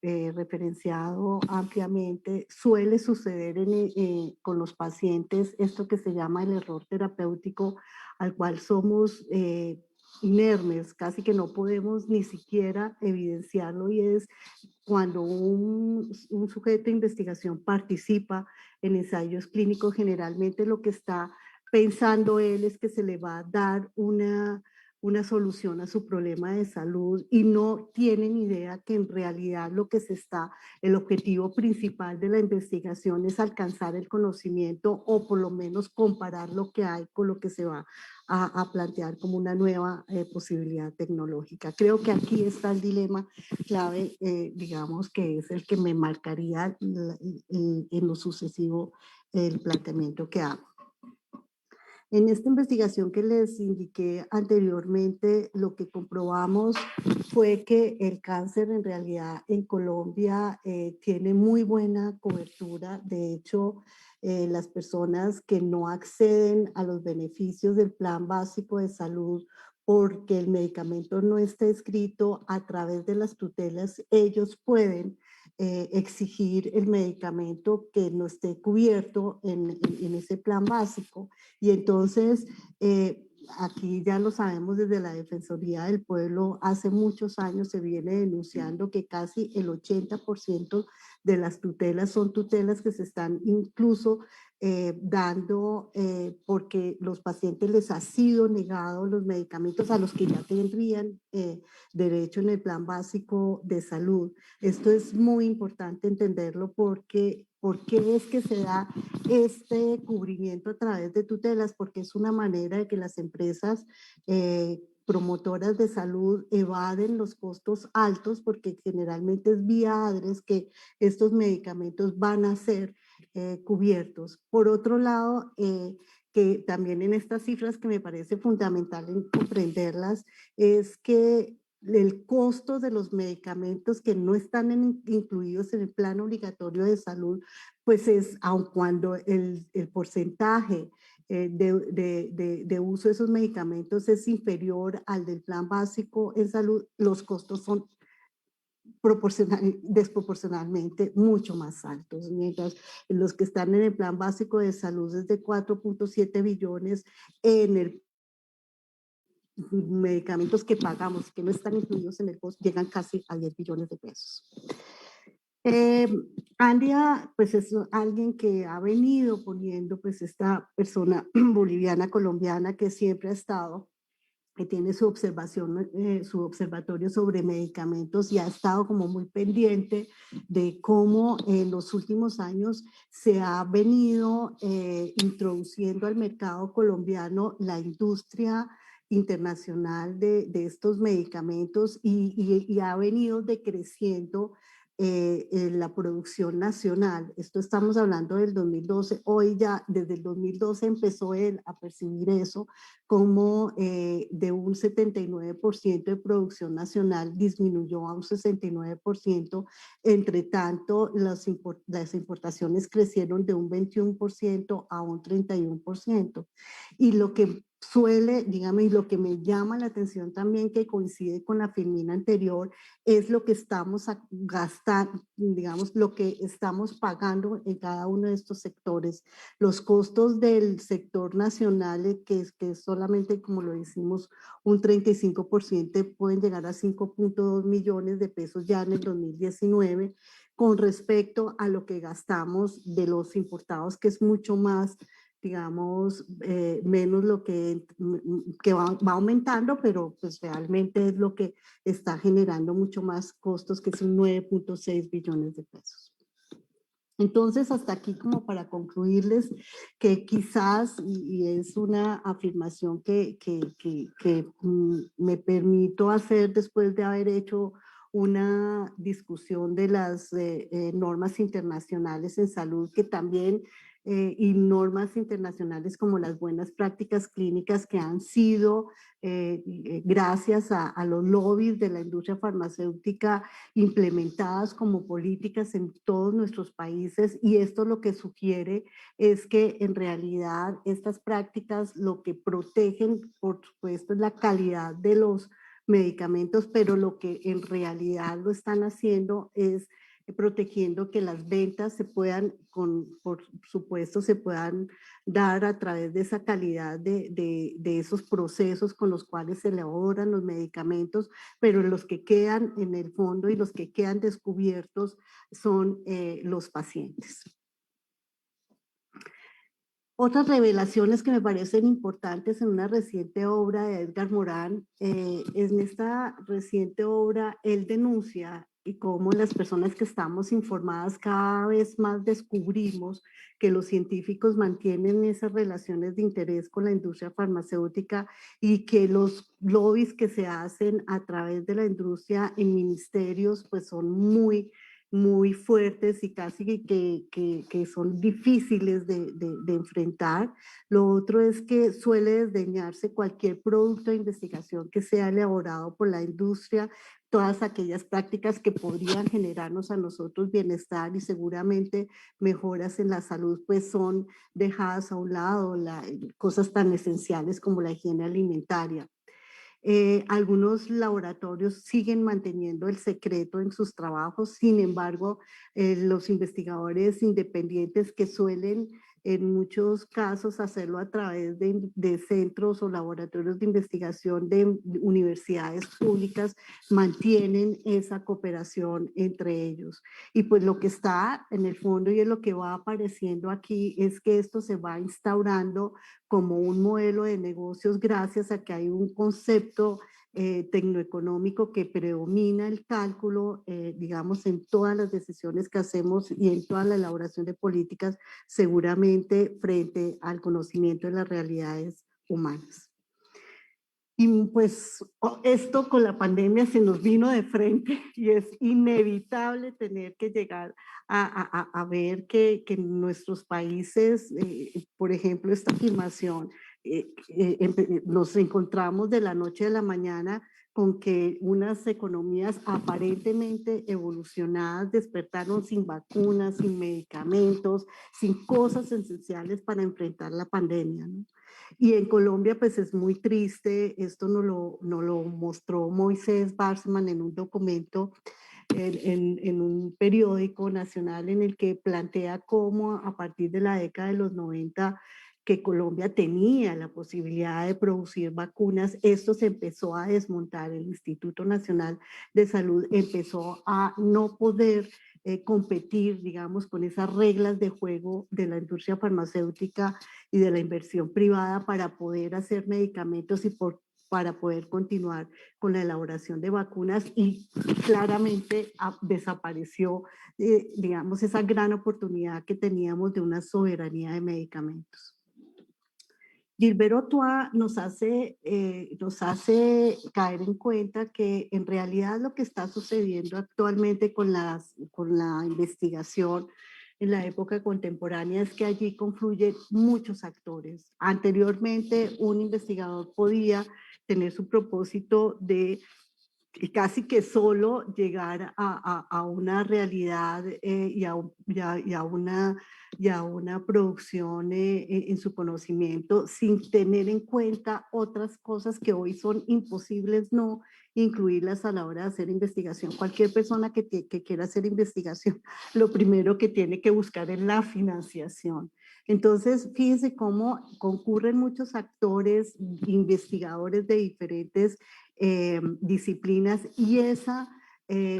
referenciado ampliamente. Suele suceder con los pacientes esto que se llama el error terapéutico, al cual somos inermes, casi que no podemos ni siquiera evidenciarlo, y es cuando un sujeto de investigación participa en ensayos clínicos, generalmente lo que está pensando él es que se le va a dar una solución a su problema de salud y no tienen idea que en realidad el objetivo principal de la investigación es alcanzar el conocimiento o por lo menos comparar lo que hay con lo que se va a plantear como una nueva posibilidad tecnológica. Creo que aquí está el dilema clave, digamos, que es el que me marcaría en lo sucesivo el planteamiento que hago. En esta investigación que les indiqué anteriormente, lo que comprobamos fue que el cáncer en realidad en Colombia tiene muy buena cobertura. De hecho, las personas que no acceden a los beneficios del Plan Básico de Salud porque el medicamento no está escrito a través de las tutelas, ellos pueden exigir el medicamento que no esté cubierto en ese plan básico. Y entonces, aquí ya lo sabemos desde la Defensoría del Pueblo, hace muchos años se viene denunciando que casi el 80% de las tutelas son tutelas que se están incluso dando porque los pacientes les ha sido negado los medicamentos a los que ya tendrían derecho en el plan básico de salud. Esto es muy importante entenderlo porque ¿por qué es que se da este cubrimiento a través de tutelas? Porque es una manera de que las empresas promotoras de salud evaden los costos altos, porque generalmente es vía ADRES que estos medicamentos van a ser cubiertos. Por otro lado, que también en estas cifras que me parece fundamental en comprenderlas, es que el costo de los medicamentos que no están incluidos en el plan obligatorio de salud, pues es, aun cuando el porcentaje de uso de esos medicamentos es inferior al del plan básico en salud, los costos son desproporcionalmente mucho más altos, mientras los que están en el plan básico de salud es de 4.7 billones, en el medicamentos que pagamos, que no están incluidos en el costo, llegan casi a 10 billones de pesos. Andrea, pues es alguien que ha venido poniendo, pues esta persona boliviana, colombiana, que siempre ha estado, que tiene su observatorio sobre medicamentos y ha estado como muy pendiente de cómo en los últimos años se ha venido introduciendo al mercado colombiano la industria internacional de estos medicamentos y ha venido decreciendo la producción nacional. Esto estamos hablando del 2012. Hoy ya, desde el 2012 empezó él a percibir eso como de un 79% de producción nacional disminuyó a un 69%. Entre tanto, las importaciones crecieron de un 21% a un 31%. Y lo que suele, dígame, y lo que me llama la atención también, que coincide con la filmina anterior, es lo que estamos gastando, digamos, lo que estamos pagando en cada uno de estos sectores. Los costos del sector nacional, que es solamente, como lo decimos, un 35%, pueden llegar a 5.2 millones de pesos ya en el 2019, con respecto a lo que gastamos de los importados, que es mucho más, digamos, menos lo que va aumentando, pero pues realmente es lo que está generando mucho más costos, que son 9.6 billones de pesos. Entonces, hasta aquí como para concluirles que quizás, y es una afirmación que me permito hacer después de haber hecho una discusión de las normas internacionales en salud, que también y normas internacionales como las buenas prácticas clínicas que han sido gracias a los lobbies de la industria farmacéutica implementadas como políticas en todos nuestros países, y esto lo que sugiere es que en realidad estas prácticas lo que protegen, por supuesto, es la calidad de los medicamentos, pero lo que en realidad lo están haciendo es protegiendo que las ventas se puedan, por supuesto, se puedan dar a través de esa calidad de esos procesos con los cuales se elaboran los medicamentos, pero los que quedan en el fondo y los que quedan descubiertos son los pacientes. Otras revelaciones que me parecen importantes en una reciente obra de Edgar Morin, en esta reciente obra él denuncia y cómo las personas que estamos informadas cada vez más descubrimos que los científicos mantienen esas relaciones de interés con la industria farmacéutica y que los lobbies que se hacen a través de la industria en ministerios pues son muy fuertes y casi que son difíciles de enfrentar. Lo otro es que suele desdeñarse cualquier producto de investigación que sea elaborado por la industria, todas aquellas prácticas que podrían generarnos a nosotros bienestar y seguramente mejoras en la salud, pues son dejadas a un lado, cosas tan esenciales como la higiene alimentaria. Algunos laboratorios siguen manteniendo el secreto en sus trabajos, sin embargo, los investigadores independientes que suelen en muchos casos hacerlo a través de centros o laboratorios de investigación de universidades públicas, mantienen esa cooperación entre ellos. Y pues lo que está en el fondo y es lo que va apareciendo aquí es que esto se va instaurando como un modelo de negocios gracias a que hay un concepto tecnoeconómico que predomina el cálculo, digamos, en todas las decisiones que hacemos y en toda la elaboración de políticas, seguramente frente al conocimiento de las realidades humanas. Y pues esto con la pandemia se nos vino de frente y es inevitable tener que llegar a ver que en nuestros países, por ejemplo, esta afirmación, nos encontramos de la noche a la mañana con que unas economías aparentemente evolucionadas despertaron sin vacunas, sin medicamentos, sin cosas esenciales para enfrentar la pandemia, ¿no? Y en Colombia pues es muy triste, esto nos lo mostró Moisés Barsman en un documento en un periódico nacional en el que plantea cómo a partir de la década de los 90 que Colombia tenía la posibilidad de producir vacunas, esto se empezó a desmontar, el Instituto Nacional de Salud empezó a no poder competir, digamos, con esas reglas de juego de la industria farmacéutica y de la inversión privada para poder hacer medicamentos y para poder continuar con la elaboración de vacunas, y claramente desapareció, digamos, esa gran oportunidad que teníamos de una soberanía de medicamentos. Gilbert Ochoa nos hace caer en cuenta que en realidad lo que está sucediendo actualmente con la investigación en la época contemporánea es que allí confluyen muchos actores. Anteriormente, un investigador podía tener su propósito de casi que solo llegar a una realidad y a una producción en su conocimiento sin tener en cuenta otras cosas que hoy son imposibles no incluirlas a la hora de hacer investigación. Cualquier persona que quiera hacer investigación, lo primero que tiene que buscar es la financiación. Entonces, fíjense cómo concurren muchos actores, investigadores de diferentes disciplinas, y esa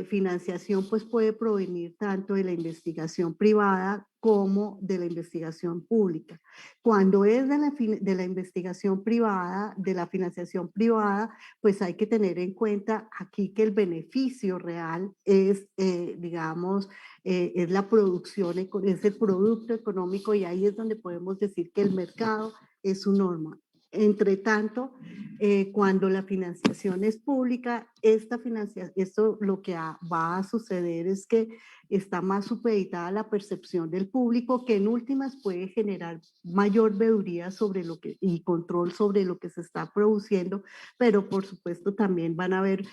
financiación pues puede provenir tanto de la investigación privada como de la investigación pública. Cuando es de la investigación privada, de la financiación privada, pues hay que tener en cuenta aquí que el beneficio real es, digamos, es la producción, es el producto económico, y ahí es donde podemos decir que el mercado es su norma. Entre tanto, cuando la financiación es pública, esto lo que va a suceder es que está más supeditada a la percepción del público, que en últimas puede generar mayor veeduría y control sobre lo que se está produciendo, pero por supuesto también van a haber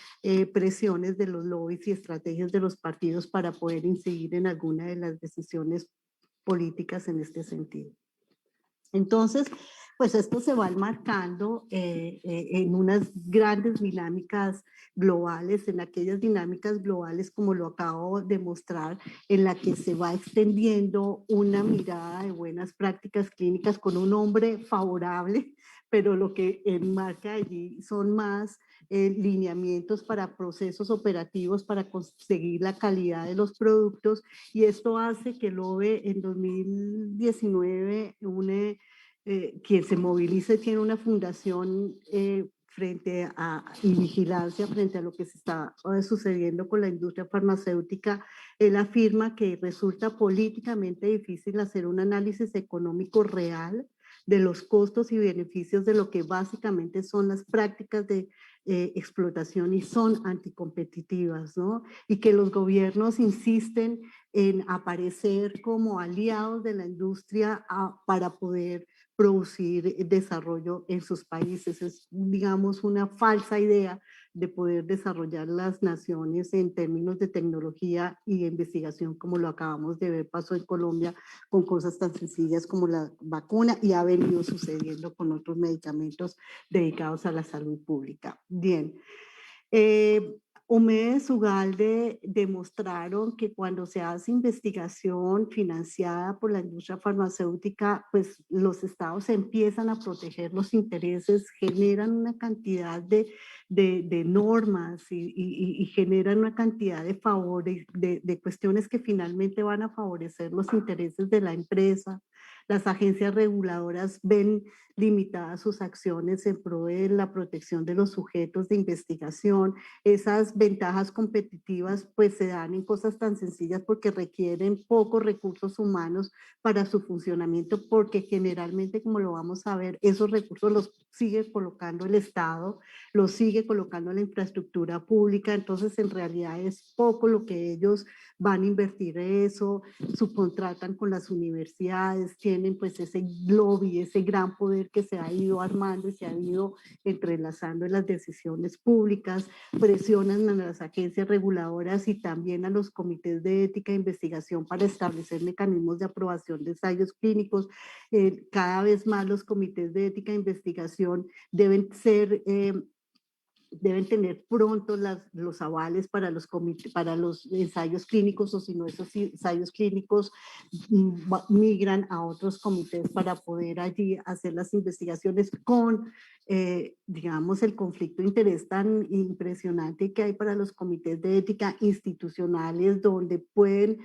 presiones de los lobbies y estrategias de los partidos para poder incidir en alguna de las decisiones políticas en este sentido. Entonces, pues esto se va enmarcando en unas grandes dinámicas globales, en aquellas dinámicas globales, como lo acabo de mostrar, en la que se va extendiendo una mirada de buenas prácticas clínicas con un nombre favorable, pero lo que enmarca allí son más lineamientos para procesos operativos para conseguir la calidad de los productos, y esto hace que el OVE en 2019 quien se movilice tiene una fundación y vigilancia frente a lo que se está sucediendo con la industria farmacéutica. Él afirma que resulta políticamente difícil hacer un análisis económico real de los costos y beneficios de lo que básicamente son las prácticas de explotación, y son anticompetitivas, ¿no? Y que los gobiernos insisten en aparecer como aliados de la industria para poder producir desarrollo en sus países. Es, digamos, una falsa idea de poder desarrollar las naciones en términos de tecnología y de investigación, como lo acabamos de ver pasó en Colombia con cosas tan sencillas como la vacuna, y ha venido sucediendo con otros medicamentos dedicados a la salud pública. Bien. Omedes Ugalde demostraron que cuando se hace investigación financiada por la industria farmacéutica, pues los estados empiezan a proteger los intereses, generan una cantidad de normas y generan una cantidad de favores, de cuestiones que finalmente van a favorecer los intereses de la empresa. Las agencias reguladoras ven limitadas sus acciones en pro de la protección de los sujetos de investigación. Esas ventajas competitivas pues se dan en cosas tan sencillas porque requieren pocos recursos humanos para su funcionamiento, porque generalmente, como lo vamos a ver, esos recursos los sigue colocando el Estado, los sigue colocando la infraestructura pública. Entonces en realidad es poco lo que ellos van a invertir en eso, subcontratan con las universidades, tienen pues ese lobby, ese gran poder que se ha ido armando y se ha ido entrelazando en las decisiones públicas, presionan a las agencias reguladoras y también a los comités de ética e investigación para establecer mecanismos de aprobación de ensayos clínicos. Cada vez más los comités de ética e investigación deben tener pronto los avales para los ensayos clínicos, o si no, esos ensayos clínicos migran a otros comités para poder allí hacer las investigaciones con digamos, el conflicto de interés tan impresionante que hay para los comités de ética institucionales, donde pueden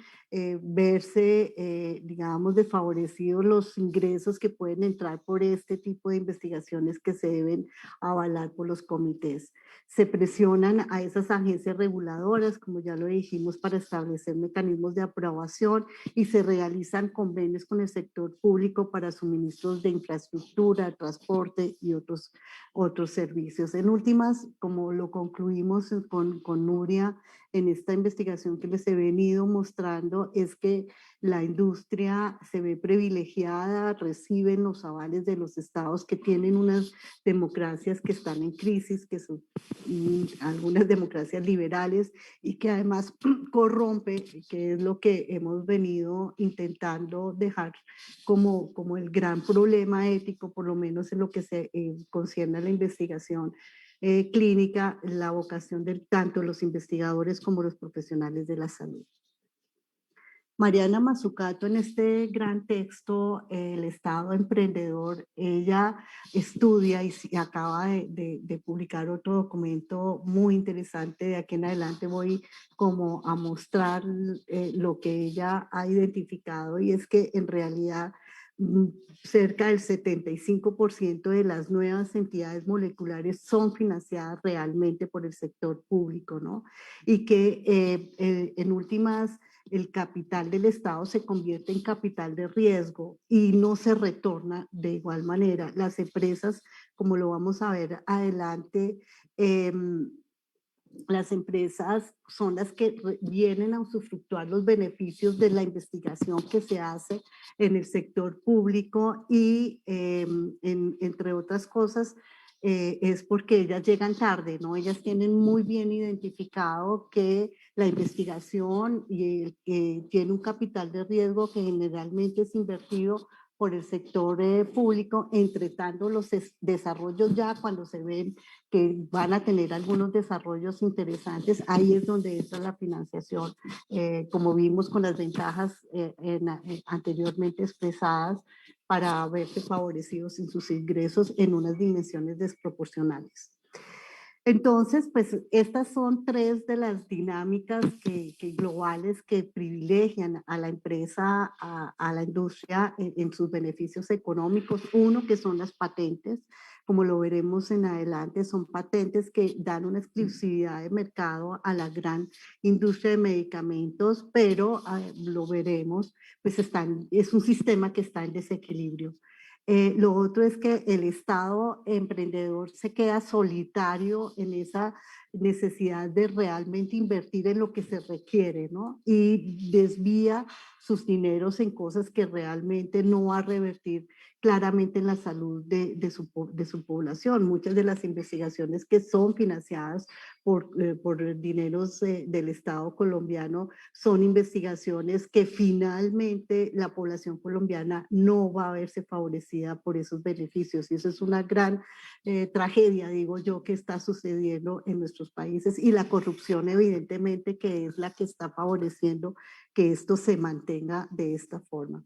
verse, digamos, desfavorecidos los ingresos que pueden entrar por este tipo de investigaciones que se deben avalar por los comités. Se presionan a esas agencias reguladoras, como ya lo dijimos, para establecer mecanismos de aprobación, y se realizan convenios con el sector público para suministros de infraestructura, transporte y otros servicios. En últimas, como lo concluimos con Nuria en esta investigación que les he venido mostrando, es que la industria se ve privilegiada, reciben los avales de los estados que tienen unas democracias que están en crisis, que son algunas democracias liberales, y que además corrompe, que es lo que hemos venido intentando dejar como el gran problema ético, por lo menos en lo que se concierne a la investigación clínica, la vocación de tanto los investigadores como los profesionales de la salud. Mariana Mazzucato, en este gran texto, El Estado Emprendedor, ella estudia y acaba de publicar otro documento muy interesante. De aquí en adelante voy como a mostrar lo que ella ha identificado, y es que en realidad cerca del 75% de las nuevas entidades moleculares son financiadas realmente por el sector público, ¿no? Y que en últimas, el capital del Estado se convierte en capital de riesgo y no se retorna de igual manera. Las empresas, como lo vamos a ver adelante, las empresas son las que vienen a usufructuar los beneficios de la investigación que se hace en el sector público, y entre otras cosas, es porque ellas llegan tarde, ¿no? Ellas tienen muy bien identificado que la investigación tiene un capital de riesgo que generalmente es invertido por el sector público, entretando los desarrollos. Ya cuando se ven que van a tener algunos desarrollos interesantes, ahí es donde entra la financiación, como vimos con las ventajas anteriormente expresadas, para verse favorecidos en sus ingresos en unas dimensiones desproporcionales. Entonces, pues estas son tres de las dinámicas globales que privilegian a la empresa, a la industria en sus beneficios económicos. Uno, que son las patentes, como lo veremos en adelante, son patentes que dan una exclusividad de mercado a la gran industria de medicamentos, pero lo veremos, pues es un sistema que está en desequilibrio. Lo otro es que el Estado emprendedor se queda solitario en esa necesidad de realmente invertir en lo que se requiere, ¿no? Y desvía sus dineros en cosas que realmente no va a revertir claramente en la salud de su población. Muchas de las investigaciones que son financiadas por dineros del Estado colombiano son investigaciones que finalmente la población colombiana no va a verse favorecida por esos beneficios. Y eso es una gran tragedia, digo yo, que está sucediendo en nuestros países, y la corrupción evidentemente que es la que está favoreciendo que esto se mantenga de esta forma.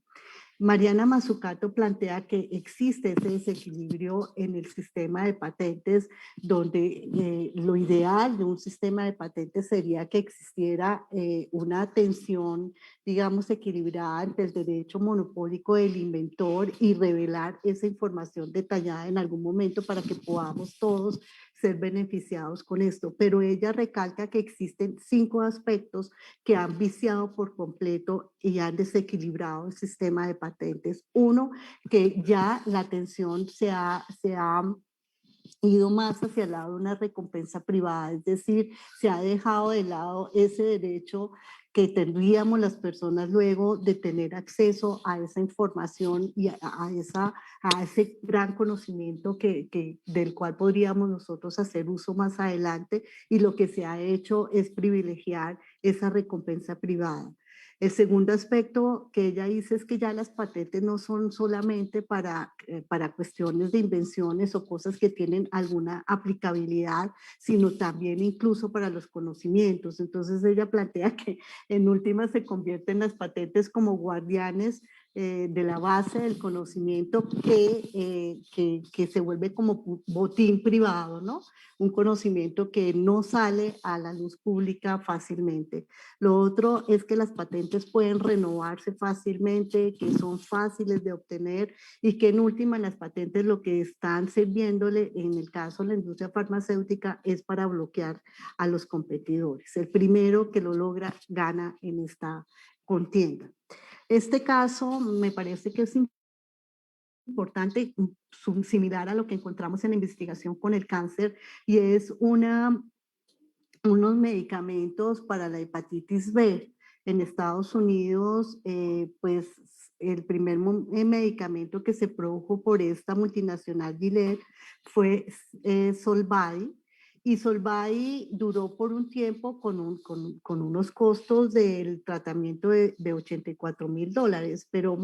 Mariana Mazzucato plantea que existe ese desequilibrio en el sistema de patentes, donde lo ideal de un sistema de patentes sería que existiera una atención, digamos, equilibrada entre el derecho monopólico del inventor y revelar esa información detallada en algún momento para que podamos todos ser beneficiados con esto. Pero ella recalca que existen 5 aspectos que han viciado por completo y han desequilibrado el sistema de patentes. Uno, que ya la atención se ha ido más hacia el lado de una recompensa privada, es decir, se ha dejado de lado ese derecho que tendríamos las personas luego de tener acceso a esa información y a ese gran conocimiento del cual podríamos nosotros hacer uso más adelante, y lo que se ha hecho es privilegiar esa recompensa privada. El segundo aspecto que ella dice es que ya las patentes no son solamente para cuestiones de invenciones o cosas que tienen alguna aplicabilidad, sino también incluso para los conocimientos. Entonces ella plantea que en última se convierten las patentes como guardianes de la base del conocimiento que se vuelve como botín privado, ¿no? Un conocimiento que no sale a la luz pública fácilmente. Lo otro es que las patentes pueden renovarse fácilmente, que son fáciles de obtener y que en última las patentes lo que están sirviéndole en el caso de la industria farmacéutica es para bloquear a los competidores. El primero que lo logra gana en esta contienda. Este caso me parece que es importante, similar a lo que encontramos en la investigación con el cáncer, y es unos medicamentos para la hepatitis B. En Estados Unidos, pues el primer medicamento que se produjo por esta multinacional Gilead fue Solvay, y Solvay duró por un tiempo con unos costos del tratamiento de $84,000, pero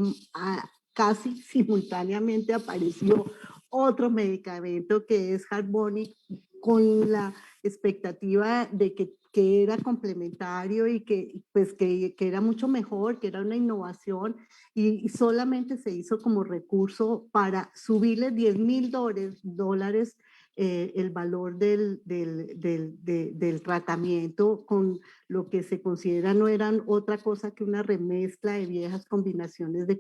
casi simultáneamente apareció otro medicamento que es Harvoni, con la expectativa de que era complementario y pues que era mucho mejor, que era una innovación, y solamente se hizo como recurso para subirle $10,000 el valor del tratamiento, con lo que se considera no eran otra cosa que una remezcla de viejas combinaciones de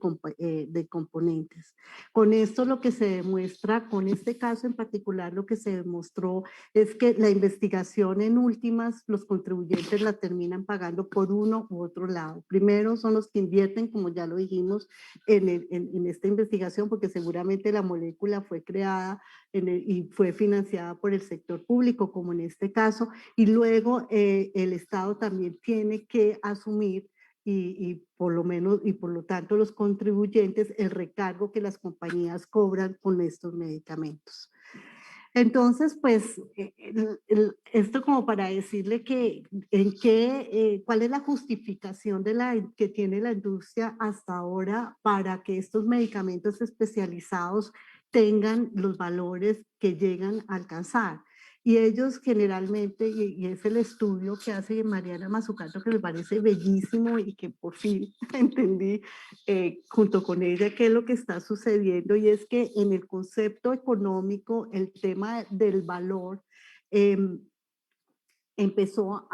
componentes. Con esto lo que se demuestra, con este caso en particular, lo que se demostró es que la investigación en últimas, los contribuyentes la terminan pagando por uno u otro lado. Primero son los que invierten, como ya lo dijimos, en esta investigación, porque seguramente la molécula fue creada y fue financiada por el sector público, como en este caso, y luego el Estado también tiene que asumir y por lo menos, y por lo tanto los contribuyentes, el recargo que las compañías cobran con estos medicamentos. Entonces, pues, esto como para decirle que cuál es la justificación que tiene la industria hasta ahora para que estos medicamentos especializados tengan los valores que llegan a alcanzar. Y ellos generalmente, y es el estudio que hace Mariana Mazzucato, que me parece bellísimo y que por fin entendí junto con ella qué es lo que está sucediendo, y es que en el concepto económico el tema del valor empezó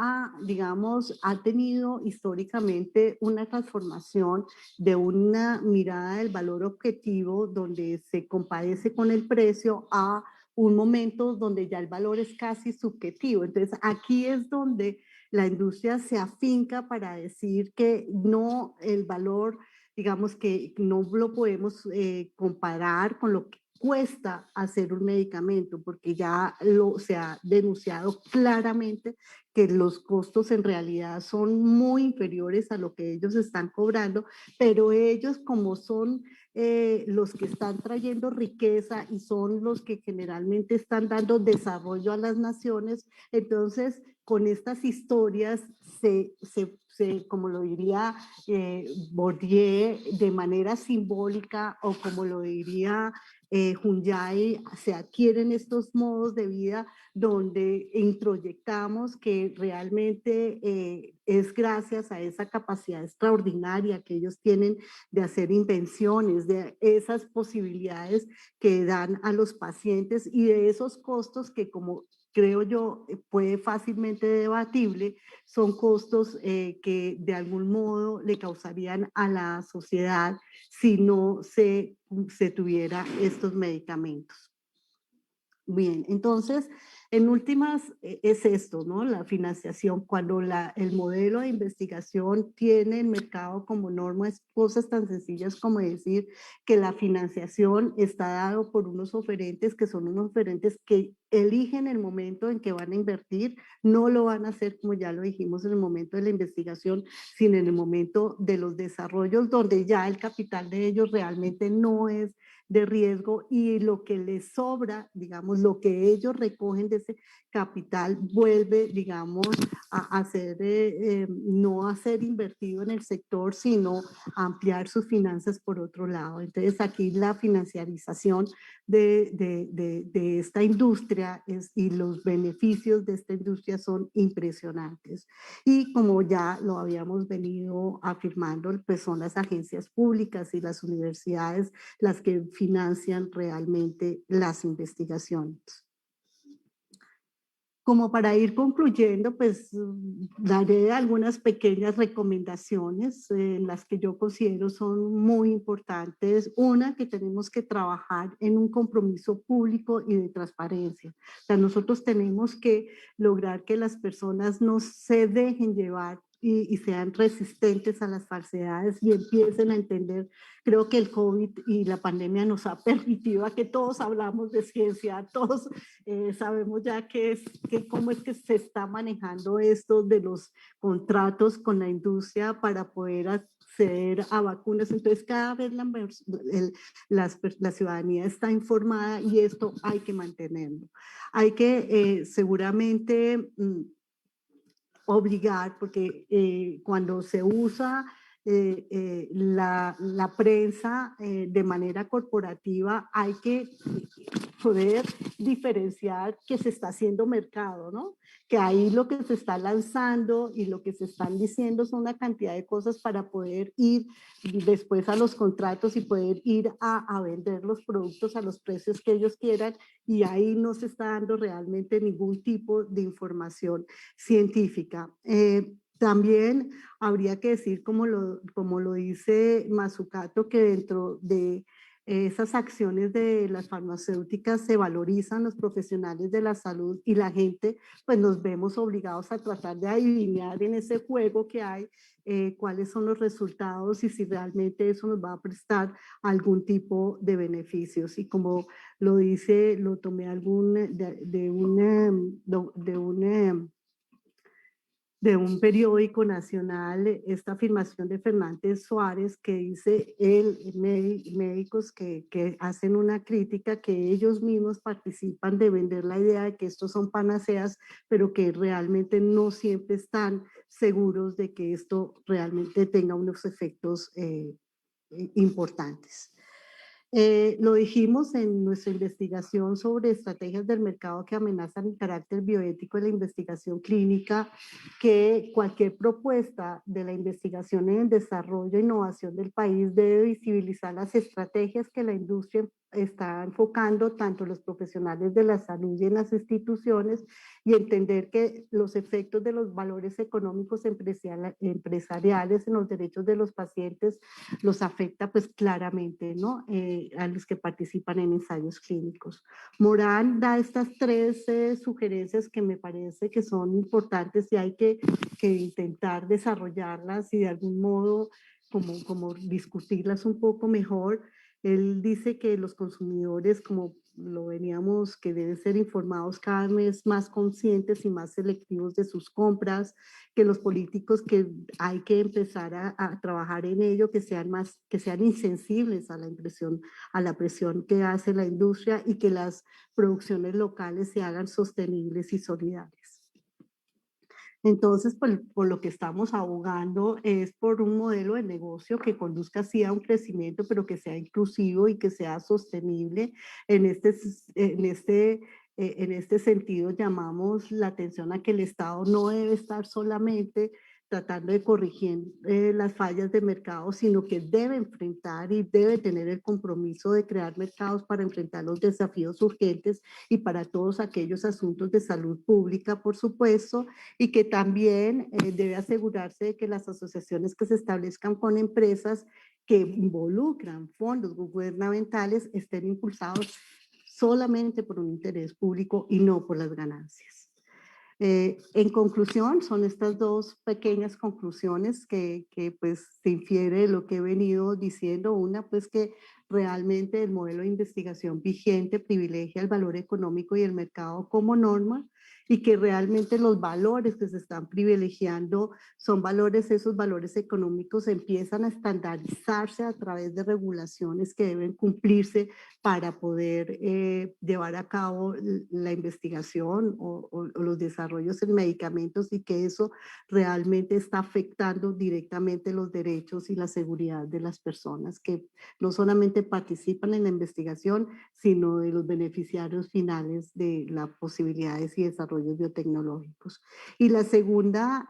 digamos, ha tenido históricamente una transformación de una mirada del valor objetivo donde se compadece con el precio a un momento donde ya el valor es casi subjetivo. Entonces aquí es donde la industria se afinca para decir que no, el valor, digamos que no lo podemos comparar con lo que cuesta hacer un medicamento, porque ya se ha denunciado claramente que los costos en realidad son muy inferiores a lo que ellos están cobrando, pero ellos, como son los que están trayendo riqueza y son los que generalmente están dando desarrollo a las naciones, entonces con estas historias como lo diría Bourdieu, de manera simbólica, o como lo diría Hunyadi, se adquieren estos modos de vida donde introyectamos que realmente es gracias a esa capacidad extraordinaria que ellos tienen de hacer invenciones, de esas posibilidades que dan a los pacientes y de esos costos que, como creo yo, puede fácilmente debatible, son costos que de algún modo le causarían a la sociedad si no se tuviera estos medicamentos. Bien, entonces, en últimas, es esto, ¿no? La financiación, cuando el modelo de investigación tiene el mercado como norma, es cosas tan sencillas como decir que la financiación está dado por unos oferentes que son unos oferentes que eligen el momento en que van a invertir, no lo van a hacer, como ya lo dijimos, en el momento de la investigación, sino en el momento de los desarrollos, donde ya el capital de ellos realmente no es de riesgo, y lo que les sobra, digamos, lo que ellos recogen de ese capital vuelve, digamos, a ser, no a ser invertido en el sector, sino a ampliar sus finanzas por otro lado. Entonces aquí la financiarización de esta industria y los beneficios de esta industria son impresionantes. Y como ya lo habíamos venido afirmando, pues son las agencias públicas y las universidades las que financian realmente las investigaciones. Como para ir concluyendo, pues daré algunas pequeñas recomendaciones, las que yo considero son muy importantes. Una, que tenemos que trabajar en un compromiso público y de transparencia. O sea, nosotros tenemos que lograr que las personas no se dejen llevar y sean resistentes a las falsedades y empiecen a entender. Creo que el COVID y la pandemia nos ha permitido a que todos hablamos de ciencia, todos sabemos ya cómo es que se está manejando esto de los contratos con la industria para poder acceder a vacunas. Entonces cada vez la ciudadanía está informada y esto hay que mantenerlo. Hay que seguramente obligar, porque cuando se usa la prensa de manera corporativa, hay que poder diferenciar que se está haciendo mercado, ¿no? Que ahí lo que se está lanzando y lo que se están diciendo son una cantidad de cosas para poder ir después a los contratos y poder ir a vender los productos a los precios que ellos quieran, y ahí no se está dando realmente ningún tipo de información científica. También habría que decir, como lo dice Mazzucato, que dentro de esas acciones de las farmacéuticas se valorizan los profesionales de la salud, y la gente pues nos vemos obligados a tratar de adivinar en ese juego que hay cuáles son los resultados y si realmente eso nos va a prestar algún tipo de beneficios. Y como lo dice, lo tomé de un periódico nacional, esta afirmación de Fernández Suárez, que dice médicos que hacen una crítica, que ellos mismos participan de vender la idea de que estos son panaceas, pero que realmente no siempre están seguros de que esto realmente tenga unos efectos importantes. Lo dijimos en nuestra investigación sobre estrategias del mercado que amenazan el carácter bioético de la investigación clínica, que cualquier propuesta de la investigación en el desarrollo e innovación del país debe visibilizar las estrategias que la industria está enfocando, tanto los profesionales de la salud y en las instituciones, y entender que los efectos de los valores económicos empresariales en los derechos de los pacientes los afecta pues claramente, ¿no? A los que participan en ensayos clínicos. Morán da estas tres sugerencias que me parece que son importantes y hay que intentar desarrollarlas y de algún modo como discutirlas un poco mejor. Él dice que los consumidores, como lo veníamos, que deben ser informados cada vez más conscientes y más selectivos de sus compras, que los políticos que hay que empezar a trabajar en ello, que sean insensibles a la presión que hace la industria, y que las producciones locales se hagan sostenibles y solidarias. Entonces, por lo que estamos abogando es por un modelo de negocio que conduzca sí a un crecimiento, pero que sea inclusivo y que sea sostenible. En este sentido, llamamos la atención a que el Estado no debe estar solamente tratando de corregir las fallas de mercado, sino que debe enfrentar y debe tener el compromiso de crear mercados para enfrentar los desafíos urgentes y para todos aquellos asuntos de salud pública, por supuesto, y que también debe asegurarse de que las asociaciones que se establezcan con empresas que involucran fondos gubernamentales estén impulsados solamente por un interés público y no por las ganancias. En conclusión, son estas dos pequeñas conclusiones que pues se infiere de lo que he venido diciendo. Una, pues que realmente el modelo de investigación vigente privilegia el valor económico y el mercado como norma, y que realmente los valores que se están privilegiando son valores, esos valores económicos empiezan a estandarizarse a través de regulaciones que deben cumplirse para poder llevar a cabo la investigación o los desarrollos en medicamentos, y que eso realmente está afectando directamente los derechos y la seguridad de las personas que no solamente participan en la investigación, sino de los beneficiarios finales de las posibilidades y desarrollos biotecnológicos. Y la segunda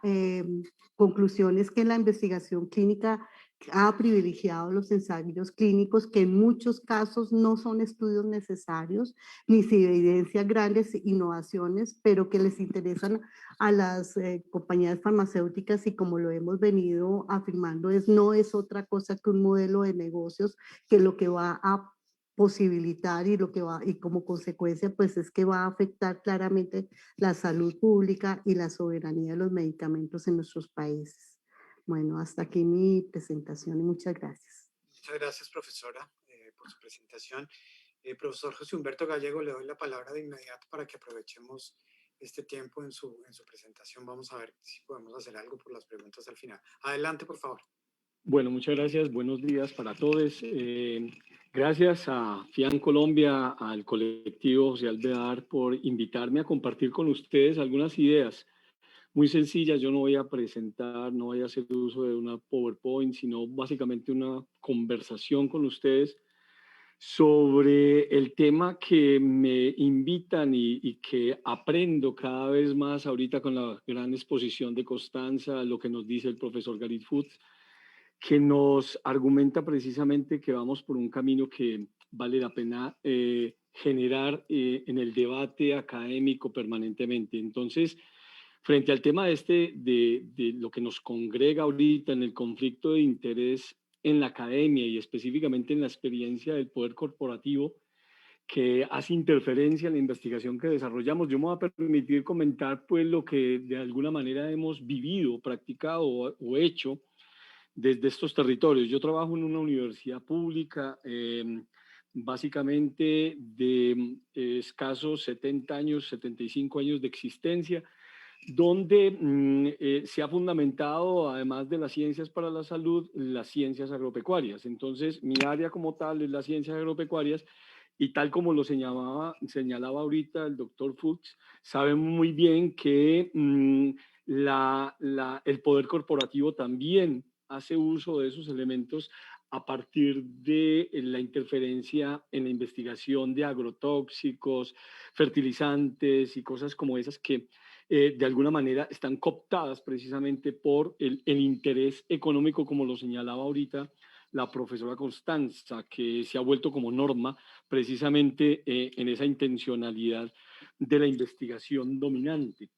conclusión es que la investigación clínica ha privilegiado los ensayos clínicos, que en muchos casos no son estudios necesarios, ni se evidencian grandes innovaciones, pero que les interesan a las compañías farmacéuticas, y como lo hemos venido afirmando, no es otra cosa que un modelo de negocios que lo que va a posibilitar y como consecuencia pues es que va a afectar claramente la salud pública y la soberanía de los medicamentos en nuestros países. Bueno, hasta aquí mi presentación y muchas gracias. Muchas gracias, profesora, por su presentación. Profesor José Humberto Gallego, le doy la palabra de inmediato para que aprovechemos este tiempo en su presentación. Vamos a ver si podemos hacer algo por las preguntas al final. Adelante, por favor. Bueno, muchas gracias. Buenos días para todos. Gracias a FIAN Colombia, al colectivo José Alvear, por invitarme a compartir con ustedes algunas ideas muy sencillas. Yo no voy a presentar, no voy a hacer uso de una PowerPoint, sino básicamente una conversación con ustedes sobre el tema que me invitan y que aprendo cada vez más ahorita con la gran exposición de Constanza, lo que nos dice el profesor Garit Fuchs, que nos argumenta precisamente que vamos por un camino que vale la pena generar en el debate académico permanentemente. Entonces, frente al tema de lo que nos congrega ahorita en el conflicto de interés en la academia y específicamente en la experiencia del poder corporativo que hace interferencia en la investigación que desarrollamos, yo me voy a permitir comentar pues lo que de alguna manera hemos vivido, practicado o hecho desde estos territorios. Yo trabajo en una universidad pública, básicamente de escasos 70 años, 75 años de existencia, donde se ha fundamentado, además de las ciencias para la salud, las ciencias agropecuarias. Entonces, mi área como tal es las ciencias agropecuarias, y tal como lo señalaba ahorita el doctor Fuchs, sabemos muy bien que el poder corporativo también hace uso de esos elementos a partir de la interferencia en la investigación de agrotóxicos, fertilizantes y cosas como esas que de alguna manera están cooptadas precisamente por el interés económico, como lo señalaba ahorita la profesora Constanza, que se ha vuelto como norma precisamente en esa intencionalidad de la investigación dominante.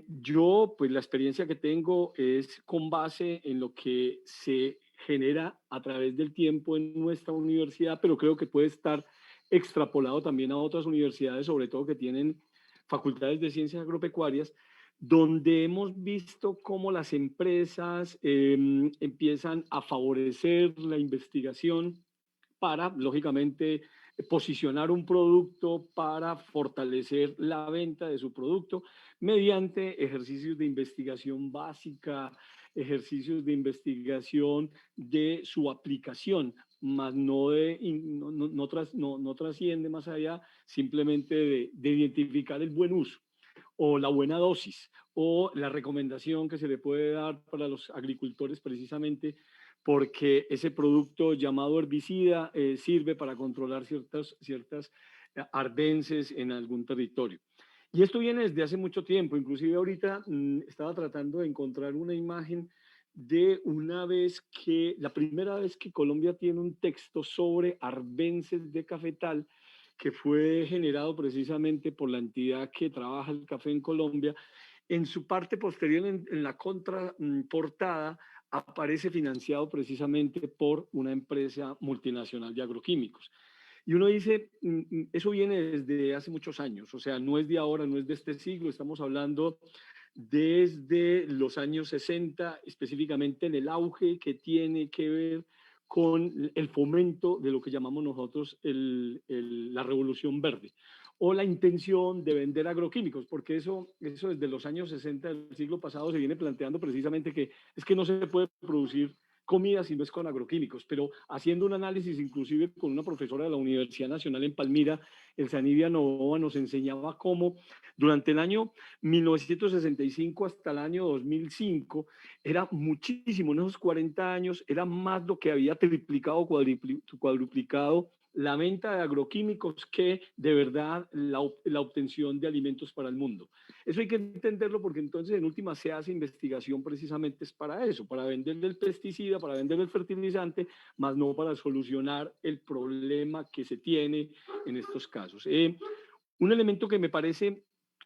Yo, pues la experiencia que tengo es con base en lo que se genera a través del tiempo en nuestra universidad, pero creo que puede estar extrapolado también a otras universidades, sobre todo que tienen facultades de ciencias agropecuarias, donde hemos visto cómo las empresas empiezan a favorecer la investigación para, lógicamente, posicionar un producto, para fortalecer la venta de su producto mediante ejercicios de investigación básica, ejercicios de investigación de su aplicación, más no trasciende más allá simplemente de identificar el buen uso o la buena dosis o la recomendación que se le puede dar para los agricultores precisamente porque ese producto llamado herbicida sirve para controlar ciertas arbences en algún territorio. Y esto viene desde hace mucho tiempo, inclusive ahorita estaba tratando de encontrar una imagen de la primera vez que Colombia tiene un texto sobre arbences de cafetal, que fue generado precisamente por la entidad que trabaja el café en Colombia. En su parte posterior, en la contraportada, aparece financiado precisamente por una empresa multinacional de agroquímicos. Y uno dice, eso viene desde hace muchos años, o sea, no es de ahora, no es de este siglo, estamos hablando desde los años 60, específicamente en el auge que tiene que ver con el fomento de lo que llamamos nosotros la revolución verde o la intención de vender agroquímicos, porque eso desde los años 60 del siglo pasado se viene planteando precisamente que es que no se puede producir comida si no es con agroquímicos, pero haciendo un análisis inclusive con una profesora de la Universidad Nacional en Palmira, Elsanivia Novoa, nos enseñaba cómo durante el año 1965 hasta el año 2005 era muchísimo, en esos 40 años era más lo que había triplicado, cuadruplicado la venta de agroquímicos que de verdad la obtención de alimentos para el mundo. Eso hay que entenderlo porque entonces en última se hace investigación precisamente es para eso, para vender el pesticida, para vender el fertilizante, más no para solucionar el problema que se tiene en estos casos. Un elemento que me parece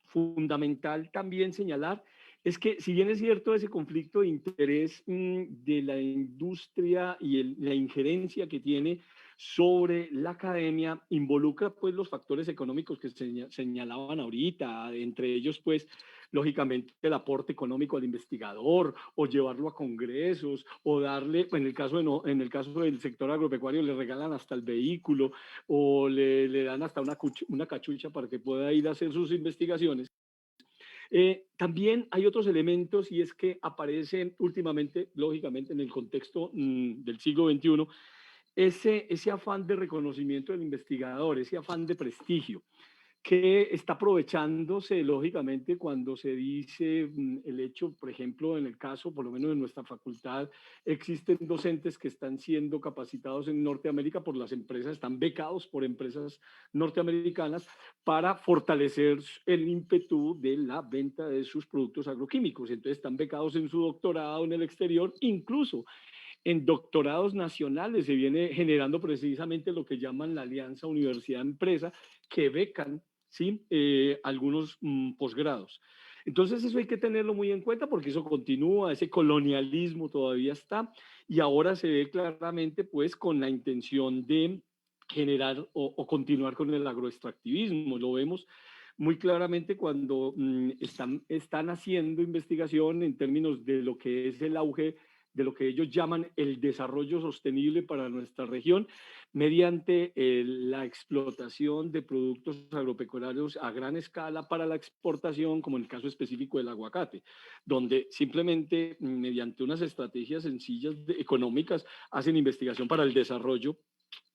fundamental también señalar es que si bien es cierto ese conflicto de interés de la industria y la injerencia que tiene sobre la academia, involucra pues los factores económicos que señalaban ahorita, entre ellos pues lógicamente el aporte económico al investigador o llevarlo a congresos o darle, en el caso del sector agropecuario le regalan hasta el vehículo o le dan hasta una cachucha para que pueda ir a hacer sus investigaciones. También hay otros elementos y es que aparecen últimamente, lógicamente, en el contexto del siglo XXI, ese afán de reconocimiento del investigador, ese afán de prestigio, que está aprovechándose lógicamente cuando se dice el hecho, por ejemplo, en el caso, por lo menos en nuestra facultad, existen docentes que están siendo capacitados en Norteamérica por las empresas, están becados por empresas norteamericanas para fortalecer el ímpetu de la venta de sus productos agroquímicos. Entonces están becados en su doctorado en el exterior, incluso en doctorados nacionales se viene generando precisamente lo que llaman la alianza universidad-empresa, que becan, ¿sí? Algunos posgrados. Entonces eso hay que tenerlo muy en cuenta porque eso continúa, ese colonialismo todavía está y ahora se ve claramente pues con la intención de generar o continuar con el agroextractivismo. Lo vemos muy claramente cuando están haciendo investigación en términos de lo que es el auge de lo que ellos llaman el desarrollo sostenible para nuestra región, mediante la explotación de productos agropecuarios a gran escala para la exportación, como en el caso específico del aguacate, donde simplemente mediante unas estrategias sencillas económicas hacen investigación para el desarrollo,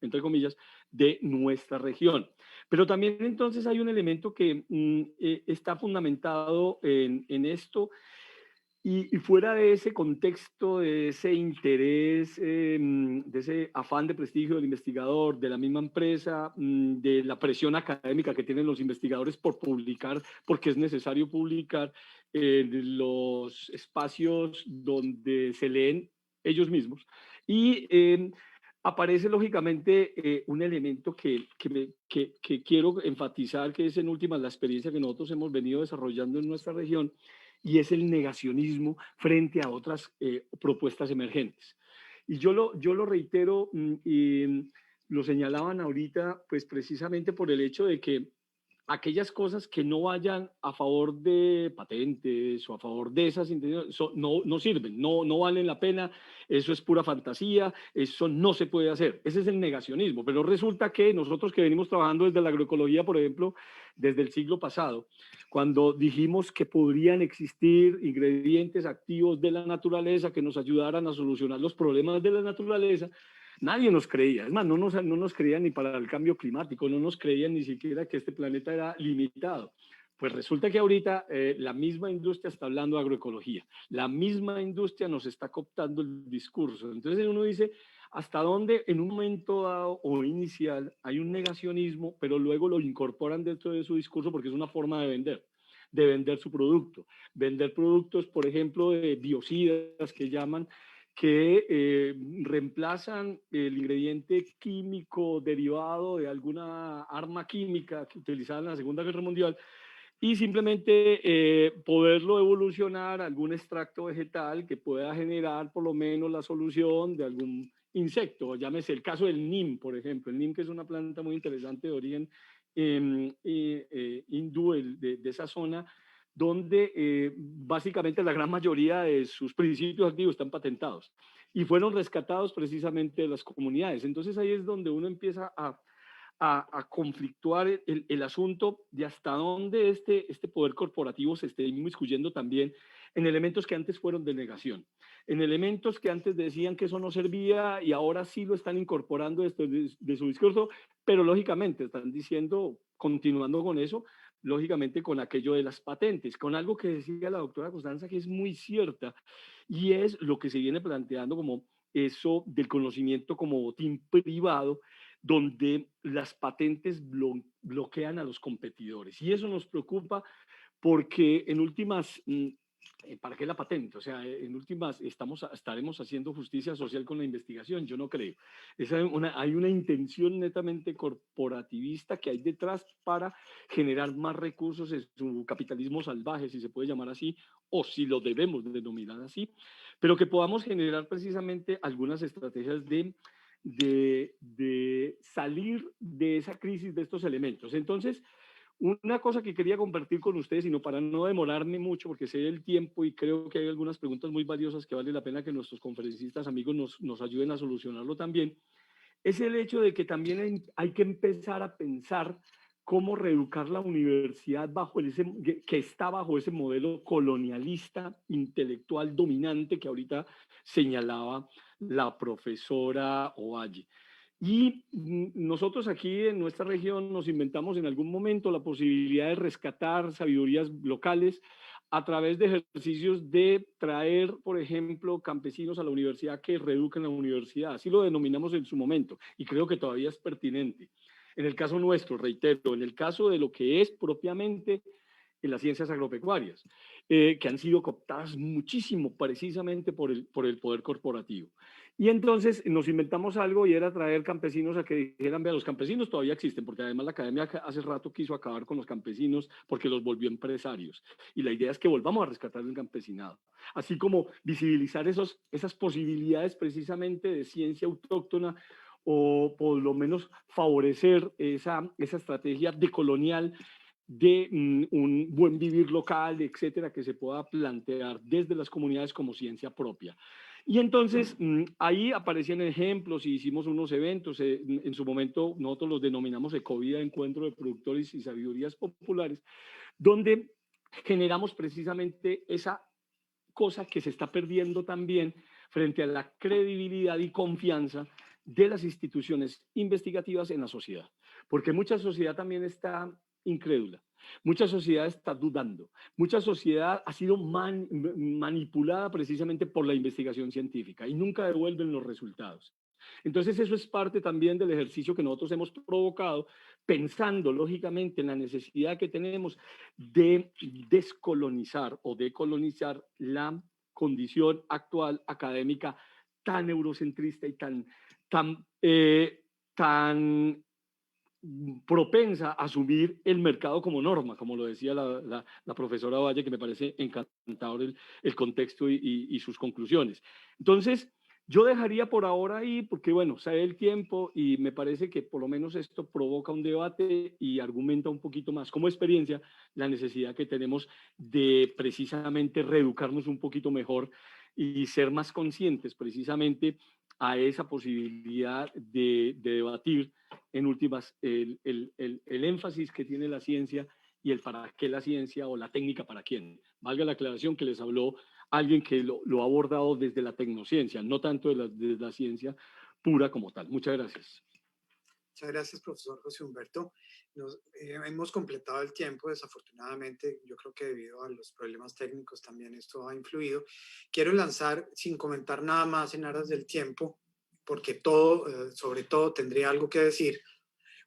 entre comillas, de nuestra región. Pero también entonces hay un elemento que está fundamentado en esto. Y fuera de ese contexto, de ese interés, de ese afán de prestigio del investigador, de la misma empresa, de la presión académica que tienen los investigadores por publicar, porque es necesario publicar en los espacios donde se leen ellos mismos. Y aparece lógicamente un elemento que quiero enfatizar, que es en últimas la experiencia que nosotros hemos venido desarrollando en nuestra región, y es el negacionismo frente a otras propuestas emergentes. Y yo lo reitero y lo señalaban ahorita, pues precisamente por el hecho de que aquellas cosas que no vayan a favor de patentes o a favor de esas intenciones no sirven, no valen la pena, eso es pura fantasía, eso no se puede hacer. Ese es el negacionismo, pero resulta que nosotros que venimos trabajando desde la agroecología, por ejemplo, desde el siglo pasado, cuando dijimos que podrían existir ingredientes activos de la naturaleza que nos ayudaran a solucionar los problemas de la naturaleza, nadie nos creía, es más, no nos creían ni para el cambio climático, no nos creían ni siquiera que este planeta era limitado. Pues resulta que ahorita la misma industria está hablando de agroecología, la misma industria nos está cooptando el discurso. Entonces uno dice, ¿hasta dónde en un momento dado o inicial hay un negacionismo, pero luego lo incorporan dentro de su discurso porque es una forma de vender su producto? Vender productos, por ejemplo, de biocidas que llaman, que reemplazan el ingrediente químico derivado de alguna arma química que utilizaban en la Segunda Guerra Mundial y simplemente poderlo evolucionar a algún extracto vegetal que pueda generar por lo menos la solución de algún insecto. Llámese el caso del NIM, por ejemplo. El NIM, que es una planta muy interesante de origen hindú de esa zona, donde básicamente la gran mayoría de sus principios activos están patentados y fueron rescatados precisamente de las comunidades. Entonces ahí es donde uno empieza a conflictuar el asunto de hasta dónde este poder corporativo se esté inmiscuyendo también en elementos que antes fueron de negación, en elementos que antes decían que eso no servía y ahora sí lo están incorporando de su discurso, pero lógicamente están diciendo, continuando con eso, lógicamente con aquello de las patentes, con algo que decía la doctora Constanza que es muy cierta y es lo que se viene planteando como eso del conocimiento como botín privado, donde las patentes bloquean a los competidores. Y eso nos preocupa porque en últimas, ¿para qué la patente? O sea, en últimas estaremos haciendo justicia social con la investigación, yo no creo. Hay una intención netamente corporativista que hay detrás para generar más recursos en su capitalismo salvaje, si se puede llamar así, o si lo debemos denominar así, pero que podamos generar precisamente algunas estrategias de salir de esa crisis de estos elementos. Entonces, una cosa que quería compartir con ustedes, sino para no demorarme mucho, porque sé el tiempo y creo que hay algunas preguntas muy valiosas que vale la pena que nuestros conferencistas amigos nos ayuden a solucionarlo también, es el hecho de que también hay que empezar a pensar cómo reeducar la universidad que está bajo ese modelo colonialista, intelectual, dominante que ahorita señalaba la profesora Ovalle. Y nosotros aquí en nuestra región nos inventamos en algún momento la posibilidad de rescatar sabidurías locales a través de ejercicios de traer, por ejemplo, campesinos a la universidad que reeduquen la universidad. Así lo denominamos en su momento y creo que todavía es pertinente. En el caso nuestro, reitero, en el caso de lo que es propiamente en las ciencias agropecuarias, que han sido cooptadas muchísimo precisamente por el poder corporativo. Y entonces nos inventamos algo y era traer campesinos a que dijeran, vea, los campesinos todavía existen, porque además la academia hace rato quiso acabar con los campesinos porque los volvió empresarios. Y la idea es que volvamos a rescatar el campesinado. Así como visibilizar esas posibilidades precisamente de ciencia autóctona o por lo menos favorecer esa estrategia decolonial de un buen vivir local, etcétera, que se pueda plantear desde las comunidades como ciencia propia. Y entonces ahí aparecían ejemplos y hicimos unos eventos, en su momento nosotros los denominamos Ecovida, Encuentro de Productores y Sabidurías Populares, donde generamos precisamente esa cosa que se está perdiendo también frente a la credibilidad y confianza de las instituciones investigativas en la sociedad, porque mucha sociedad también está incrédula, mucha sociedad está dudando, mucha sociedad ha sido manipulada precisamente por la investigación científica y nunca devuelven los resultados. Entonces eso es parte también del ejercicio que nosotros hemos provocado, pensando lógicamente en la necesidad que tenemos de descolonizar o decolonizar la condición actual académica tan eurocentrista y tan propensa a asumir el mercado como norma, como lo decía la profesora Valle, que me parece encantador el contexto y sus conclusiones. Entonces, yo dejaría por ahora ahí, porque bueno, sale el tiempo y me parece que por lo menos esto provoca un debate y argumenta un poquito más como experiencia la necesidad que tenemos de precisamente reeducarnos un poquito mejor y ser más conscientes precisamente a esa posibilidad de debatir en últimas el énfasis que tiene la ciencia y el para qué la ciencia o la técnica para quién. Valga la aclaración que les habló alguien que lo ha abordado desde la tecnociencia, no tanto desde la ciencia pura como tal. Muchas gracias. Muchas gracias, profesor José Humberto. Hemos completado el tiempo, desafortunadamente, yo creo que debido a los problemas técnicos también esto ha influido. Quiero lanzar, sin comentar nada más en aras del tiempo, porque sobre todo tendría algo que decir,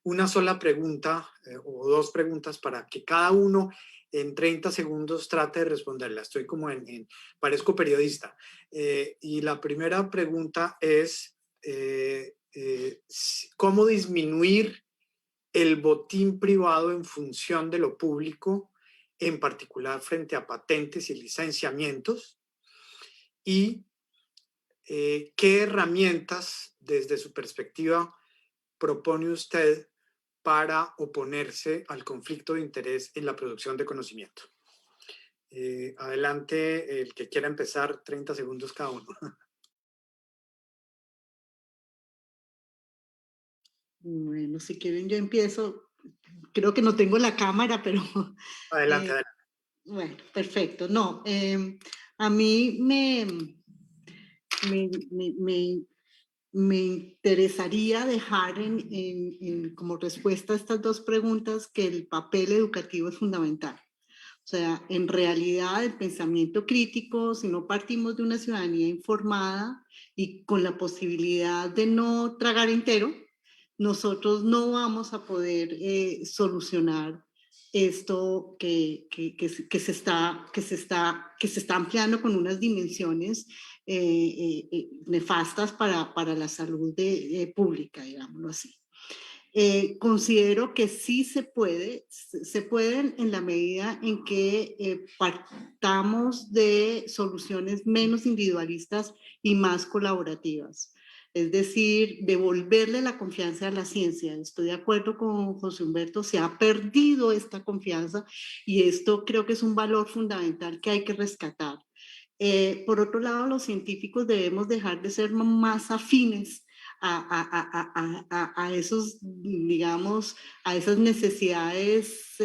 una sola pregunta o dos preguntas para que cada uno en 30 segundos trate de responderla. Estoy como parezco periodista. Y la primera pregunta es, ¿cómo disminuir el botín privado en función de lo público, en particular frente a patentes y licenciamientos? Y ¿qué herramientas, desde su perspectiva, propone usted para oponerse al conflicto de interés en la producción de conocimiento? Adelante, el que quiera empezar, 30 segundos cada uno. Bueno, si quieren yo empiezo. Creo que no tengo la cámara, pero Adelante, adelante. bueno, perfecto. No, a mí me interesaría dejar como respuesta a estas dos preguntas que el papel educativo es fundamental. O sea, en realidad el pensamiento crítico, si no partimos de una ciudadanía informada y con la posibilidad de no tragar entero, nosotros no vamos a poder solucionar esto que se está ampliando con unas dimensiones nefastas para la salud pública, digámoslo así. Considero que sí se pueden en la medida en que partamos de soluciones menos individualistas y más colaborativas. Es decir, devolverle la confianza a la ciencia. Estoy de acuerdo con José Humberto, se ha perdido esta confianza y esto creo que es un valor fundamental que hay que rescatar. Por otro lado, los científicos debemos dejar de ser más afines a esos, digamos, a esas necesidades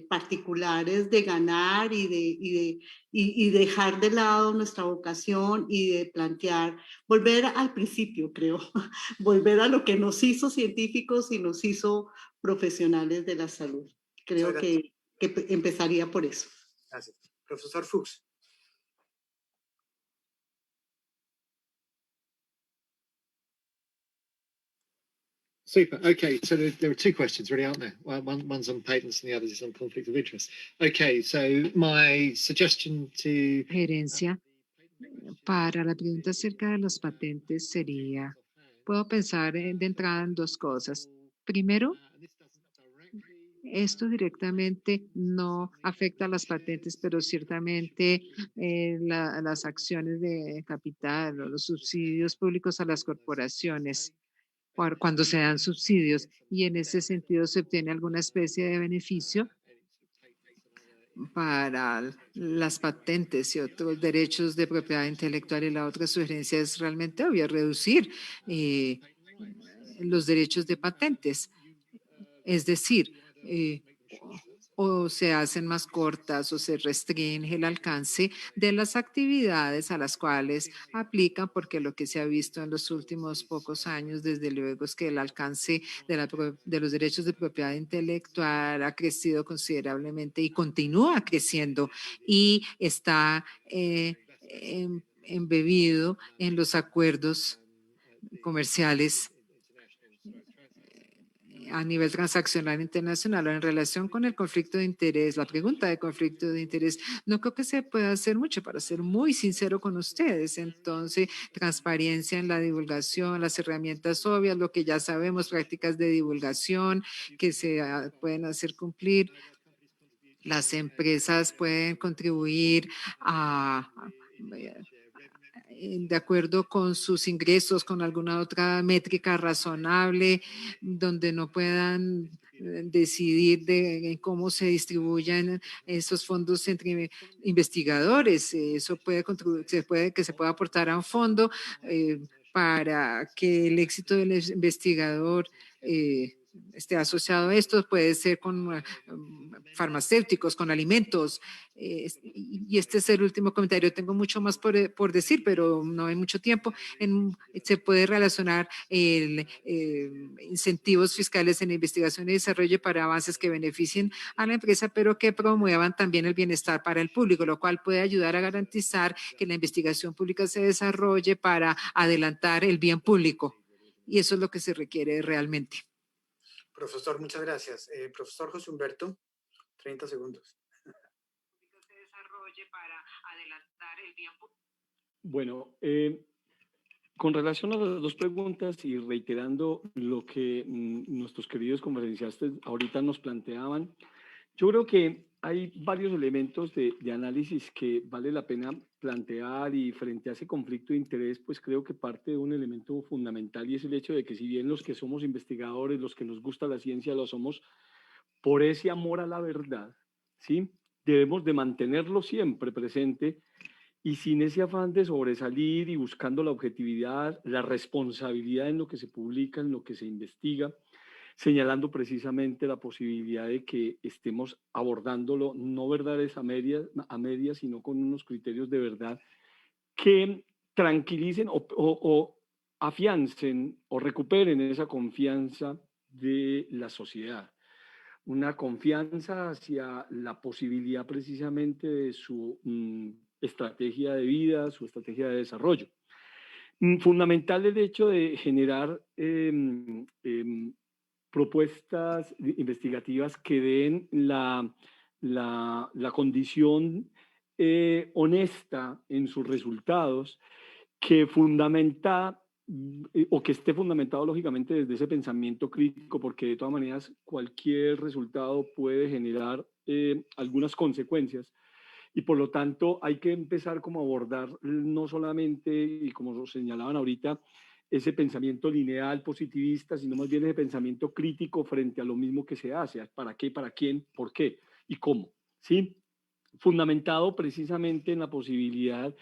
particulares de ganar y dejar de lado nuestra vocación y de plantear, volver al principio, creo, volver a lo que nos hizo científicos y nos hizo profesionales de la salud. Creo que empezaría por eso. Gracias. Profesor Fuchs. Super. Okay, so there are two questions, really, aren't there? One's on patents and the other is on conflict of interest. Okay, so my suggestion to Gerencia, para la pregunta acerca de las patentes sería, puedo pensar de entrada en dos cosas. Primero, esto directamente no afecta a las patentes, pero ciertamente las acciones de capital o los subsidios públicos a las corporaciones, cuando se dan subsidios y en ese sentido se obtiene alguna especie de beneficio para las patentes y otros derechos de propiedad intelectual. Y la otra sugerencia es realmente obvia, reducir los derechos de patentes. Es decir, o se hacen más cortas o se restringe el alcance de las actividades a las cuales aplican, porque lo que se ha visto en los últimos pocos años, desde luego, es que el alcance de los derechos de propiedad intelectual ha crecido considerablemente y continúa creciendo y está embebido en los acuerdos comerciales a nivel transaccional internacional o en relación con el conflicto de interés, la pregunta de conflicto de interés, no creo que se pueda hacer mucho, para ser muy sincero con ustedes. Entonces, transparencia en la divulgación, las herramientas obvias, lo que ya sabemos, prácticas de divulgación que se pueden hacer cumplir. Las empresas pueden contribuir de acuerdo con sus ingresos, con alguna otra métrica razonable, donde no puedan decidir de cómo se distribuyan esos fondos entre investigadores. Eso puede contribuir, que se pueda aportar a un fondo para que el éxito del investigador esté asociado a esto. Puede ser con farmacéuticos, con alimentos. Y este es el último comentario. Tengo mucho más por decir, pero no hay mucho tiempo. Se puede relacionar incentivos fiscales en investigación y desarrollo para avances que beneficien a la empresa, pero que promuevan también el bienestar para el público, lo cual puede ayudar a garantizar que la investigación pública se desarrolle para adelantar el bien público. Y eso es lo que se requiere realmente. Profesor, muchas gracias. Profesor José Humberto, 30 segundos. Bueno, con relación a las dos preguntas y reiterando lo que nuestros queridos conferenciantes ahorita nos planteaban, yo creo que hay varios elementos de análisis que vale la pena plantear, y frente a ese conflicto de interés, pues creo que parte de un elemento fundamental, y es el hecho de que si bien los que somos investigadores, los que nos gusta la ciencia, lo somos por ese amor a la verdad, ¿sí? debemos de mantenerlo siempre presente y sin ese afán de sobresalir y buscando la objetividad, la responsabilidad en lo que se publica, en lo que se investiga, señalando precisamente la posibilidad de que estemos abordándolo no verdades a medias, sino con unos criterios de verdad que tranquilicen o afiancen o recuperen esa confianza de la sociedad. Una confianza hacia la posibilidad precisamente de su estrategia de vida, su estrategia de desarrollo. Fundamental el hecho de generar propuestas investigativas que den la condición honesta en sus resultados, que fundamenta o que esté fundamentado lógicamente desde ese pensamiento crítico, porque de todas maneras cualquier resultado puede generar algunas consecuencias. Y por lo tanto hay que empezar como a abordar no solamente, y como lo señalaban ahorita, ese pensamiento lineal, positivista, sino más bien ese pensamiento crítico frente a lo mismo que se hace. ¿Para qué? ¿Para quién? ¿Por qué? ¿Y cómo? ¿Sí? Fundamentado precisamente en la posibilidad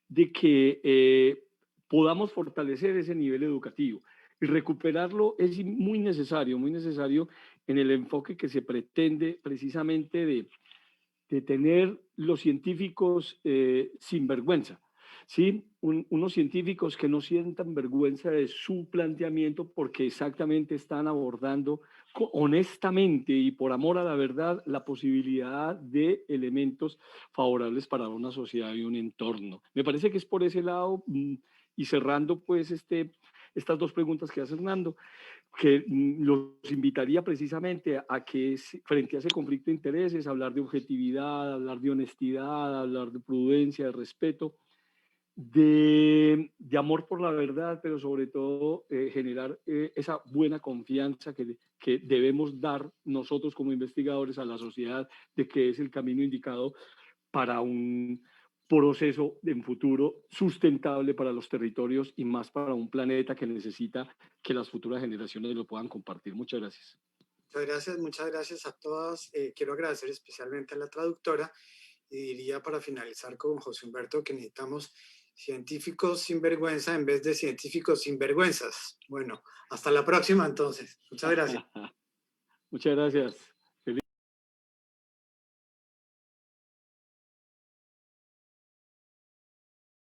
de que podamos fortalecer ese nivel educativo. Y recuperarlo es muy necesario en el enfoque que se pretende precisamente de tener los científicos sin vergüenza, ¿sí? Unos científicos que no sientan vergüenza de su planteamiento porque exactamente están abordando honestamente y por amor a la verdad la posibilidad de elementos favorables para una sociedad y un entorno. Me parece que es por ese lado, y cerrando pues estas dos preguntas que hace Hernando, que los invitaría precisamente a que frente a ese conflicto de intereses, hablar de objetividad, hablar de honestidad, hablar de prudencia, de respeto, de amor por la verdad, pero sobre todo generar esa buena confianza que debemos dar nosotros como investigadores a la sociedad de que es el camino indicado para un proceso en futuro sustentable para los territorios y más para un planeta que necesita que las futuras generaciones lo puedan compartir. Muchas gracias. Muchas gracias a todas. Quiero agradecer especialmente a la traductora y diría para finalizar con José Humberto que necesitamos científicos sin vergüenza en vez de científicos sin vergüenzas. Bueno, hasta la próxima entonces. Muchas gracias. Muchas gracias.